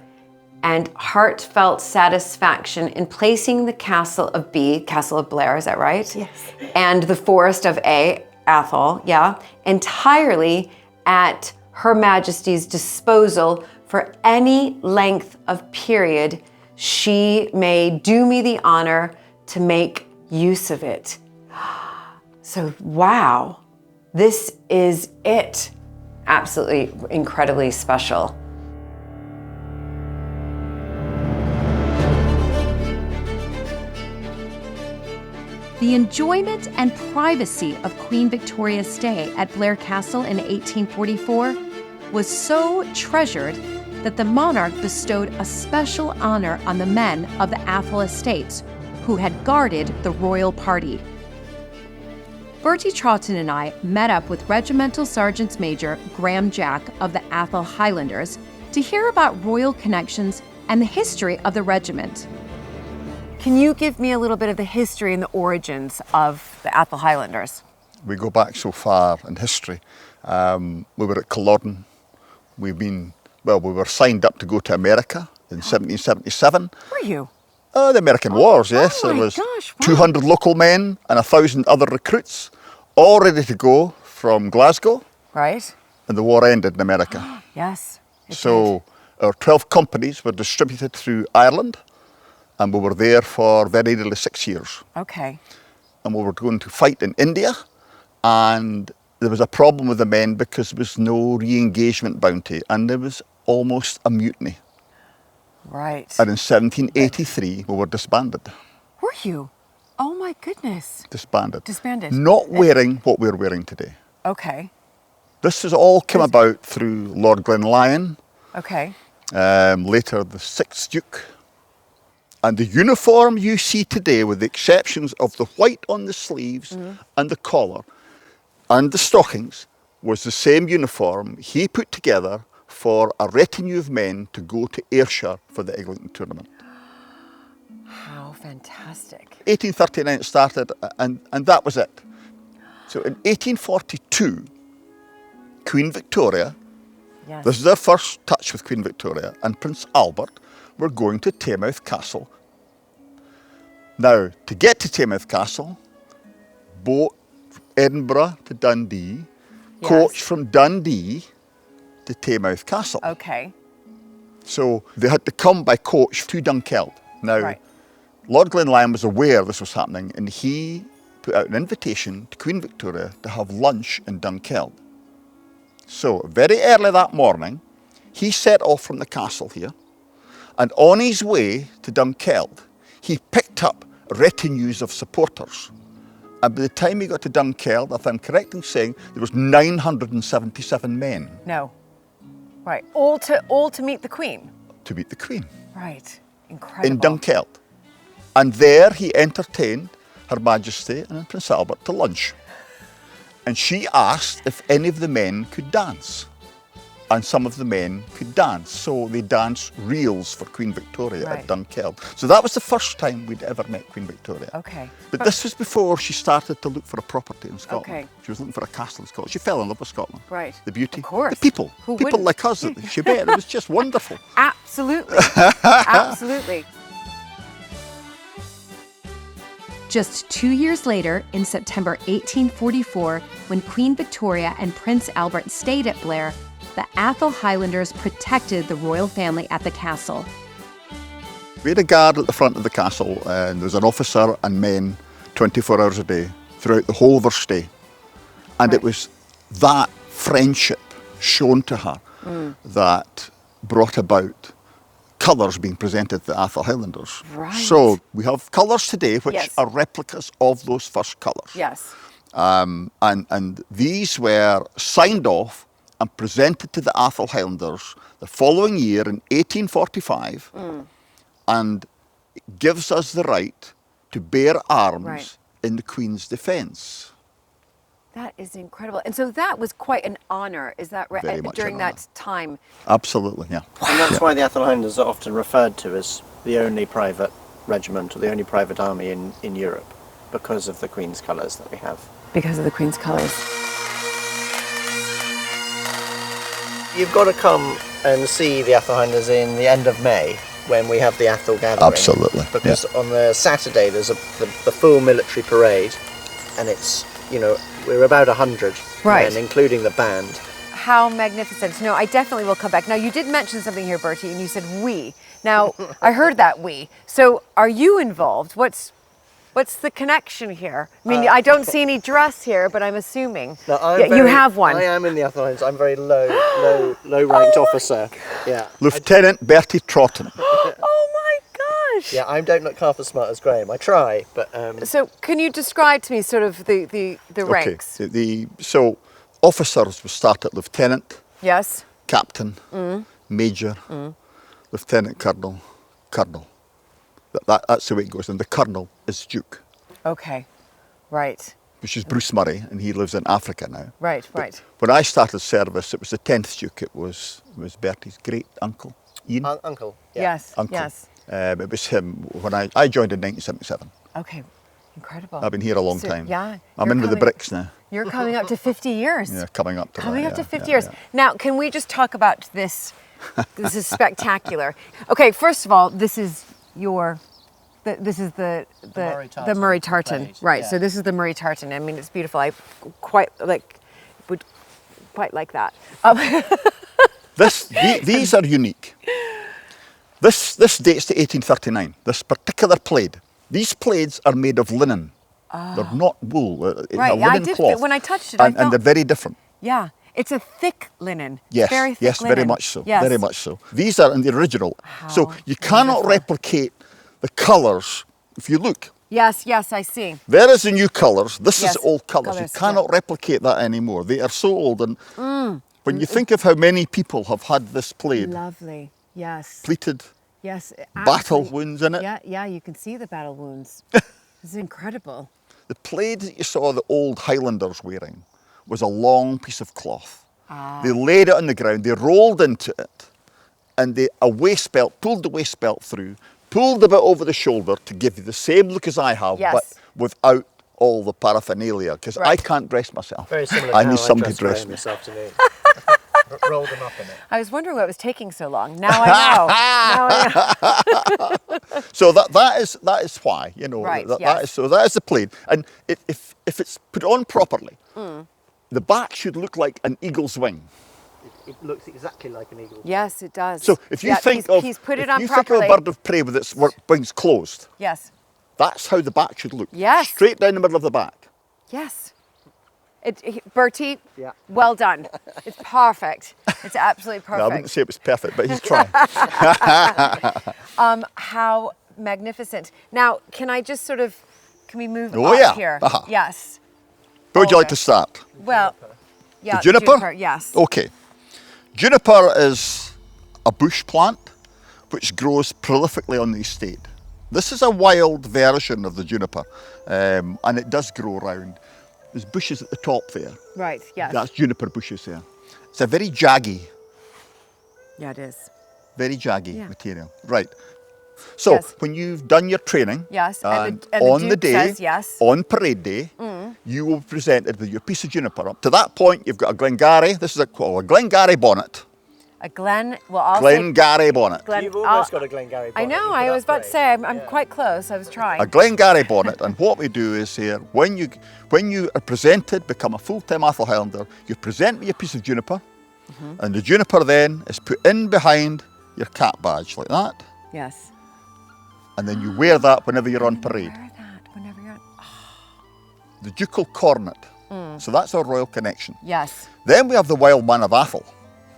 Speaker 5: and heartfelt satisfaction in placing the castle of B, Castle of Blair, is that right?
Speaker 10: Yes.
Speaker 5: And the forest of A, Athol, yeah, entirely at Her Majesty's disposal for any length of period she may do me the honor to make use of it. So, wow, this is it. Absolutely incredibly special.
Speaker 1: The enjoyment and privacy of Queen Victoria's stay at Blair Castle in 1844 was so treasured that the monarch bestowed a special honor on the men of the Athol estates who had guarded the royal party. Bertie Troughton and I met up with Regimental Sergeant Major Graham Jack of the Athol Highlanders to hear about royal connections and the history of the regiment.
Speaker 3: Can you give me a little bit of the history and the origins of the Athol Highlanders?
Speaker 11: We go back so far in history. We were at Culloden. We were signed up to go to America in 1777.
Speaker 3: Were you?
Speaker 11: The American Wars, yes.
Speaker 3: Oh
Speaker 11: There
Speaker 3: my
Speaker 11: was
Speaker 3: gosh, wow.
Speaker 11: 200 local men and 1,000 other recruits, all ready to go from Glasgow.
Speaker 3: Right.
Speaker 11: And the war ended in America.
Speaker 3: Yes.
Speaker 11: So our 12 companies were distributed through Ireland, and we were there for very nearly 6 years.
Speaker 3: Okay.
Speaker 11: And we were going to fight in India, and there was a problem with the men because there was no re-engagement bounty, and there was almost a mutiny.
Speaker 3: Right.
Speaker 11: And in 1783, we were disbanded.
Speaker 3: Were you? Oh my goodness.
Speaker 11: Disbanded.
Speaker 3: Disbanded.
Speaker 11: Not wearing what we're wearing today.
Speaker 3: Okay.
Speaker 11: This has all come about through Lord Glenlyon,
Speaker 3: Okay.
Speaker 11: later the 6th Duke. And the uniform you see today, with the exceptions of the white on the sleeves and the collar and the stockings, was the same uniform he put together for a retinue of men to go to Ayrshire for the Eglinton tournament.
Speaker 3: How fantastic.
Speaker 11: 1839 it started, and that was it. So in 1842, Queen Victoria,
Speaker 3: Yes.
Speaker 11: this is our first touch with Queen Victoria, and Prince Albert were going to Taymouth Castle. Now, to get to Taymouth Castle, boat Edinburgh to Dundee, coach from Dundee to Taymouth Castle.
Speaker 3: Okay.
Speaker 11: So they had to come by coach to Dunkeld. Now, Lord Glenlyon was aware this was happening, and he put out an invitation to Queen Victoria to have lunch in Dunkeld. So very early that morning, he set off from the castle here, and on his way to Dunkeld, he picked up retinues of supporters. And by the time he got to Dunkeld, if I'm correct in saying, there was 977 men.
Speaker 3: No. Right. All to meet the Queen?
Speaker 11: To meet the Queen.
Speaker 3: Right. Incredible.
Speaker 11: In Dunkeld. And there he entertained Her Majesty and Prince Albert to lunch. And she asked if any of the men could dance. And some of the men could dance. So they danced reels for Queen Victoria at Dunkeld. So that was the first time we'd ever met Queen Victoria.
Speaker 3: Okay.
Speaker 11: But this was before she started to look for a property in Scotland.
Speaker 3: Okay.
Speaker 11: She was looking for a castle in Scotland. She fell in love with Scotland.
Speaker 3: Right.
Speaker 11: The beauty.
Speaker 3: Of course.
Speaker 11: The people.
Speaker 3: Who
Speaker 11: people
Speaker 3: wouldn't?
Speaker 11: like us that she met. It was just wonderful.
Speaker 3: Absolutely. Absolutely.
Speaker 1: Just 2 years later, in September 1844, when Queen Victoria and Prince Albert stayed at Blair, the Athol Highlanders protected the royal family at the castle.
Speaker 11: We had a guard at the front of the castle, and there was an officer and men 24 hours a day throughout the whole of her stay. And it was that friendship shown to her that brought about colours being presented to the Athol Highlanders.
Speaker 3: Right.
Speaker 11: So we have colours today which
Speaker 3: Yes.
Speaker 11: are replicas of those first colours.
Speaker 3: Yes.
Speaker 11: And these were signed off and presented to the Athol Highlanders the following year in 1845, and it gives us the right to bear arms in the Queen's defence.
Speaker 3: That is incredible. And so that was quite an honor, is that right?
Speaker 11: Very much
Speaker 3: During
Speaker 11: an
Speaker 3: that time.
Speaker 11: Absolutely, yeah.
Speaker 4: And that's why the Atholl Highlanders are often referred to as the only private regiment or the only private army in Europe, because of the Queen's colours that we have.
Speaker 3: Because of the Queen's colours.
Speaker 4: You've got to come and see the Atholl Highlanders in the end of May, when we have the Atholl gathering.
Speaker 11: Absolutely,
Speaker 4: Because on the Saturday there's the full military parade, and it's, you know, we're about 100
Speaker 3: Right.
Speaker 4: men, including the band.
Speaker 3: How magnificent. No, I definitely will come back. Now, you did mention something here, Bertie, and you said we. Now, I heard that we. So, are you involved? What's the connection here? I mean, I don't see any dress here, but I'm assuming.
Speaker 4: No,
Speaker 3: you have one.
Speaker 4: I am in the Atholl Highlanders. I'm very low-ranked officer. Yeah.
Speaker 11: Lieutenant Bertie Trotton.
Speaker 3: Oh my gosh!
Speaker 4: Yeah, I don't look half as smart as Graham. I try, but...
Speaker 3: So, can you describe to me sort of the ranks?
Speaker 11: Okay. So, officers will start at lieutenant,
Speaker 3: Yes.
Speaker 11: captain, major, lieutenant colonel, colonel. That's the way it goes. And the colonel is duke,
Speaker 3: Okay. Right.
Speaker 11: which is Bruce Murray, and he lives in Africa now.
Speaker 3: Right.
Speaker 11: But
Speaker 3: Right.
Speaker 11: when I started service, it was the 10th duke. It was Bertie's great uncle, Ian.
Speaker 4: Uncle. Yeah.
Speaker 3: Yes.
Speaker 11: Uncle.
Speaker 3: Yes.
Speaker 11: It was him when I joined in 1977.
Speaker 3: Okay. Incredible.
Speaker 11: I've been here a long
Speaker 3: So,
Speaker 11: time.
Speaker 3: yeah.
Speaker 11: I'm
Speaker 3: you're
Speaker 11: in with the
Speaker 3: coming-
Speaker 11: bricks now.
Speaker 3: You're coming up to 50 years.
Speaker 11: Yeah, coming up to
Speaker 3: Coming
Speaker 11: that,
Speaker 3: up to
Speaker 11: yeah,
Speaker 3: 50
Speaker 11: yeah,
Speaker 3: years.
Speaker 11: yeah.
Speaker 3: Now, can we just talk about this? This is spectacular. Okay, first of all, this is this is the Murray tartan.
Speaker 4: plate,
Speaker 3: Right.
Speaker 4: yeah.
Speaker 3: So this is the Murray tartan. I mean, it's beautiful. I would quite like that.
Speaker 11: These are unique. This dates to 1839. This particular plaid. These plaids are made of linen. They're not wool. It's
Speaker 3: Right,
Speaker 11: a
Speaker 3: yeah, I
Speaker 11: linen
Speaker 3: did-
Speaker 11: cloth.
Speaker 3: when I touched it, I
Speaker 11: and
Speaker 3: felt-
Speaker 11: they're very different.
Speaker 3: Yeah. It's a thick linen.
Speaker 11: Yes,
Speaker 3: Very thick
Speaker 11: yes,
Speaker 3: linen.
Speaker 11: very much so.
Speaker 3: Yes.
Speaker 11: Very much so. These are in the original. So
Speaker 3: How
Speaker 11: you cannot
Speaker 3: wonderful.
Speaker 11: replicate the colours. If you look,
Speaker 3: Yes. Yes. I see.
Speaker 11: there is the new colours. This
Speaker 3: Yes,
Speaker 11: is old colours. You
Speaker 3: colours,
Speaker 11: cannot replicate that anymore. They are so old. And when you think of how many people have had this plaid,
Speaker 3: Lovely. Yes.
Speaker 11: pleated,
Speaker 3: Yes.
Speaker 11: battle
Speaker 3: absolutely.
Speaker 11: wounds in it.
Speaker 3: Yeah. Yeah. You can see the battle wounds. It's incredible.
Speaker 11: The plaid that you saw the old Highlanders wearing was a long piece of cloth. They laid it on the ground, they rolled into it, and a waist belt, pulled the waist belt through, pulled a bit over the shoulder to give you the same look as I have,
Speaker 3: Yes.
Speaker 11: but without all the paraphernalia, because I
Speaker 3: Right.
Speaker 11: can't dress myself.
Speaker 4: Very similar
Speaker 11: I
Speaker 4: to
Speaker 11: need
Speaker 4: how
Speaker 11: somebody to
Speaker 4: dressed
Speaker 11: dress
Speaker 4: Graham
Speaker 11: me.
Speaker 4: this afternoon. Rolled them up in it.
Speaker 3: I was wondering why it was taking so long. Now I know. Now I know.
Speaker 11: So that is why, you know,
Speaker 3: Right,
Speaker 11: that
Speaker 3: yes.
Speaker 11: is the plaid. And if it's put on properly, the back should look like an eagle's wing.
Speaker 4: It looks exactly like an eagle.
Speaker 3: Yes, it does.
Speaker 11: So if you think
Speaker 3: he's put it
Speaker 11: if
Speaker 3: on
Speaker 11: you
Speaker 3: properly.
Speaker 11: think of a bird of prey with its wings closed,
Speaker 3: Yes.
Speaker 11: that's how the back should look.
Speaker 3: Yes.
Speaker 11: Straight down the middle of the back.
Speaker 3: Yes. Bertie,
Speaker 4: Yeah.
Speaker 3: well done. It's perfect. It's absolutely
Speaker 11: No, I wouldn't
Speaker 3: perfect.
Speaker 11: say it was perfect, but he's trying.
Speaker 3: How magnificent. Now, can we move
Speaker 11: Oh,
Speaker 3: up
Speaker 11: yeah.
Speaker 3: here?
Speaker 11: Uh-huh.
Speaker 3: Yes.
Speaker 11: Where would you like
Speaker 3: Over.
Speaker 11: to start?
Speaker 3: Well, yeah.
Speaker 11: The juniper?
Speaker 3: Yes.
Speaker 11: Okay. Juniper is a bush plant which grows prolifically on the estate. This is a wild version of the juniper, and it does grow around. There's bushes at the top there.
Speaker 3: Right, yes.
Speaker 11: That's juniper bushes there. It's a very jaggy
Speaker 3: Yeah, it is.
Speaker 11: Very material. Right. So
Speaker 3: Yes.
Speaker 11: when you've done your training,
Speaker 3: Yes,
Speaker 11: and
Speaker 3: and the
Speaker 11: on the
Speaker 3: Duke
Speaker 11: day,
Speaker 3: says yes.
Speaker 11: on parade day, you will be presented with your piece of juniper. Up to that point, you've got a Glengarry. This is a Glengarry bonnet.
Speaker 3: A I'll
Speaker 11: Glengarry bonnet.
Speaker 3: Glen,
Speaker 4: You've almost got a Glengarry bonnet.
Speaker 3: I know,
Speaker 4: for
Speaker 3: I
Speaker 4: that
Speaker 3: was about to
Speaker 4: parade.
Speaker 3: say, I'm quite close. I was trying.
Speaker 11: A Glengarry bonnet. And what we do is here, when you are presented, become a full-time Atholl Highlander, you present me a piece of juniper, and the juniper then is put in behind your cap badge like that,
Speaker 3: Yes.
Speaker 11: and then you wear that whenever you're on parade.
Speaker 3: Wear that whenever you're on.
Speaker 11: The ducal cornet. So that's our royal connection.
Speaker 3: Yes.
Speaker 11: Then we have the wild man of Atholl.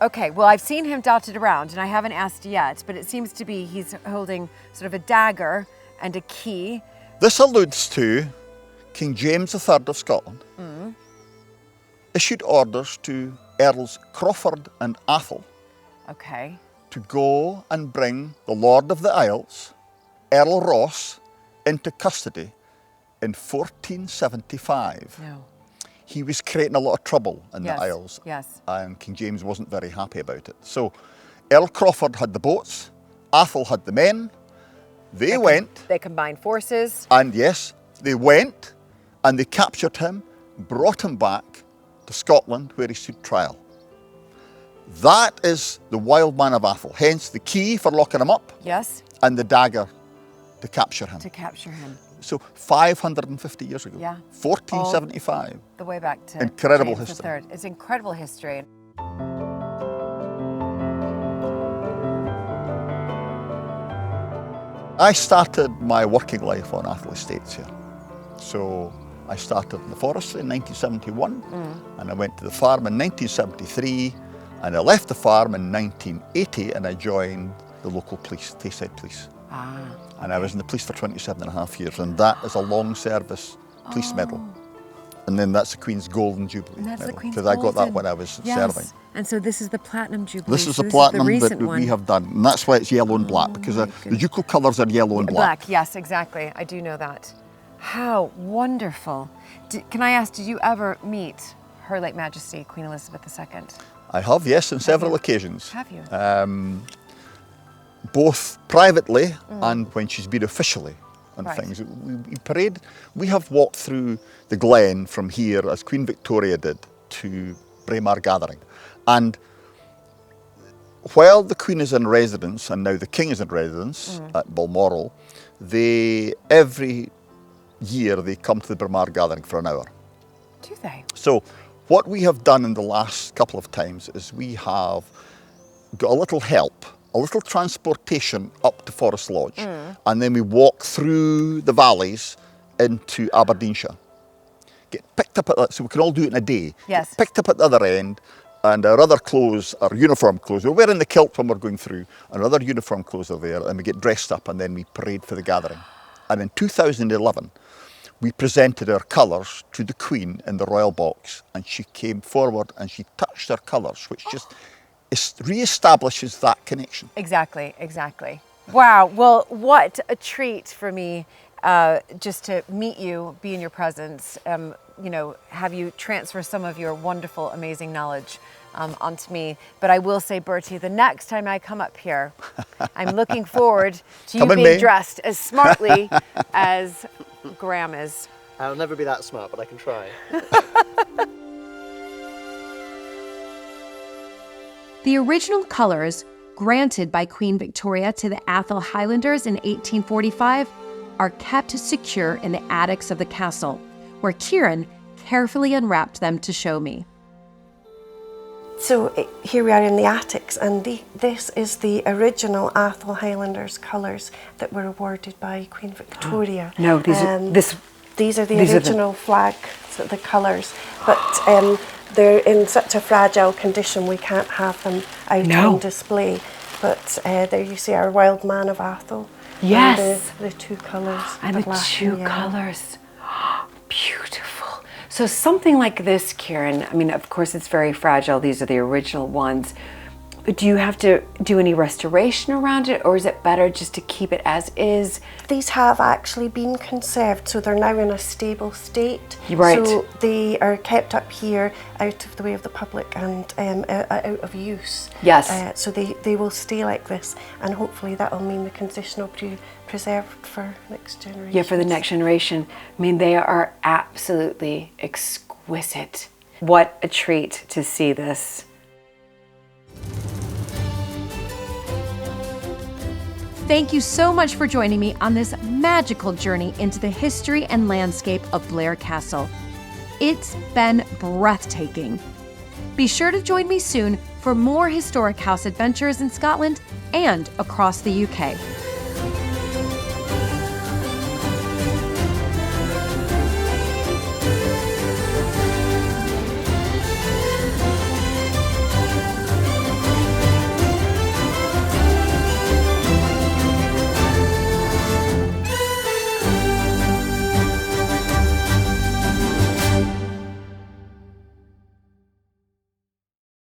Speaker 3: Okay, well, I've seen him dotted around, and I haven't asked yet, but it seems to be he's holding sort of a dagger and a key.
Speaker 11: This alludes to King James III of Scotland issued orders to Earls Crawford and Atholl
Speaker 3: Okay.
Speaker 11: to go and bring the Lord of the Isles, Earl Ross, into custody in 1475.
Speaker 3: No.
Speaker 11: he was creating a lot of trouble in
Speaker 3: Yes,
Speaker 11: the Isles.
Speaker 3: yes.
Speaker 11: And King James wasn't very happy about it. So Earl Crawford had the boats, Athol had the men, they went.
Speaker 3: They combined forces.
Speaker 11: And yes, they went and they captured him, brought him back to Scotland where he stood trial. That is the Wild Man of Athol, hence the key for locking him up.
Speaker 3: Yes.
Speaker 11: And the dagger to capture him.
Speaker 3: To capture him.
Speaker 11: So 550 years ago.
Speaker 3: Yeah.
Speaker 11: 1475.
Speaker 3: The way back to
Speaker 11: Incredible
Speaker 3: James
Speaker 11: history.
Speaker 3: III. It's incredible history.
Speaker 11: I started my working life on Athol Estates here. So I started in the forestry in 1971 and I went to the farm in 1973 and I left the farm in 1980 and I joined the local police, Tayside Police. And I was in the police for 27.5 years and that is a long service police medal. And then that's the Queen's Golden Jubilee medal because I got that when I was serving.
Speaker 3: And so this is the Platinum Jubilee.
Speaker 11: This is
Speaker 3: so
Speaker 11: the platinum that
Speaker 3: one.
Speaker 11: we have done, and that's why it's yellow and black, because the ducal colours are yellow and black.
Speaker 3: Yes, exactly. I do know that. How wonderful. Can I ask, did you ever meet Her Late Majesty, Queen Elizabeth II?
Speaker 11: I have, yes, on several occasions.
Speaker 3: Have you?
Speaker 11: Both privately and when she's been officially on things. We parade. We have walked through the Glen from here, as Queen Victoria did, to Braemar Gathering. And while the Queen is in residence, and now the King is in residence at Balmoral, every year they come to the Braemar Gathering for an hour.
Speaker 3: Do they?
Speaker 11: So what we have done in the last couple of times is we have got a little help, a little transportation up to Forest Lodge, and then we walk through the valleys into Aberdeenshire. Get picked up at that, so we can all do it in a day.
Speaker 3: Yes.
Speaker 11: Get picked up at the other end, and our other clothes, our uniform clothes, we're wearing the kilt when we're going through, and our other uniform clothes are there, and we get dressed up, and then we parade for the gathering. And in 2011, we presented our colours to the Queen in the royal box, and she came forward and she touched our colours, which just re-establishes that connection.
Speaker 3: Exactly, exactly. Wow, well, what a treat for me just to meet you, be in your presence, you know, have you transfer some of your wonderful, amazing knowledge onto me. But I will say, Bertie, the next time I come up here, I'm looking forward to you being dressed as smartly as Graham is.
Speaker 4: I'll never be that smart, but I can try.
Speaker 1: The original colours granted by Queen Victoria to the Athol Highlanders in 1845 are kept secure in the attics of the castle, where Kieran carefully unwrapped them to show me.
Speaker 10: So here we are in the attics, and this is the original Athol Highlanders colours that were awarded by Queen Victoria.
Speaker 3: No, these are the original flag, the colours, but they're in such a fragile condition we can't have them out on display. But there you see our Wild Man of Athol. Yes.
Speaker 10: And the two colours.
Speaker 3: And the two colours. Beautiful. So something like this, Kieran, I mean, of course it's very fragile. These are the original ones. But do you have to do any restoration around it, or is it better just to keep it as is?
Speaker 10: These have actually been conserved, so they're now in a stable state.
Speaker 3: Right.
Speaker 10: So they are kept up here out of the way of the public and out of use.
Speaker 3: Yes.
Speaker 10: So they will stay like this, and hopefully that will mean the condition will be preserved for next generation.
Speaker 3: Yeah, for the next generation. I mean, they are absolutely exquisite. What a treat to see this.
Speaker 1: Thank you so much for joining me on this magical journey into the history and landscape of Blair Castle. It's been breathtaking. Be sure to join me soon for more historic house adventures in Scotland and across the UK.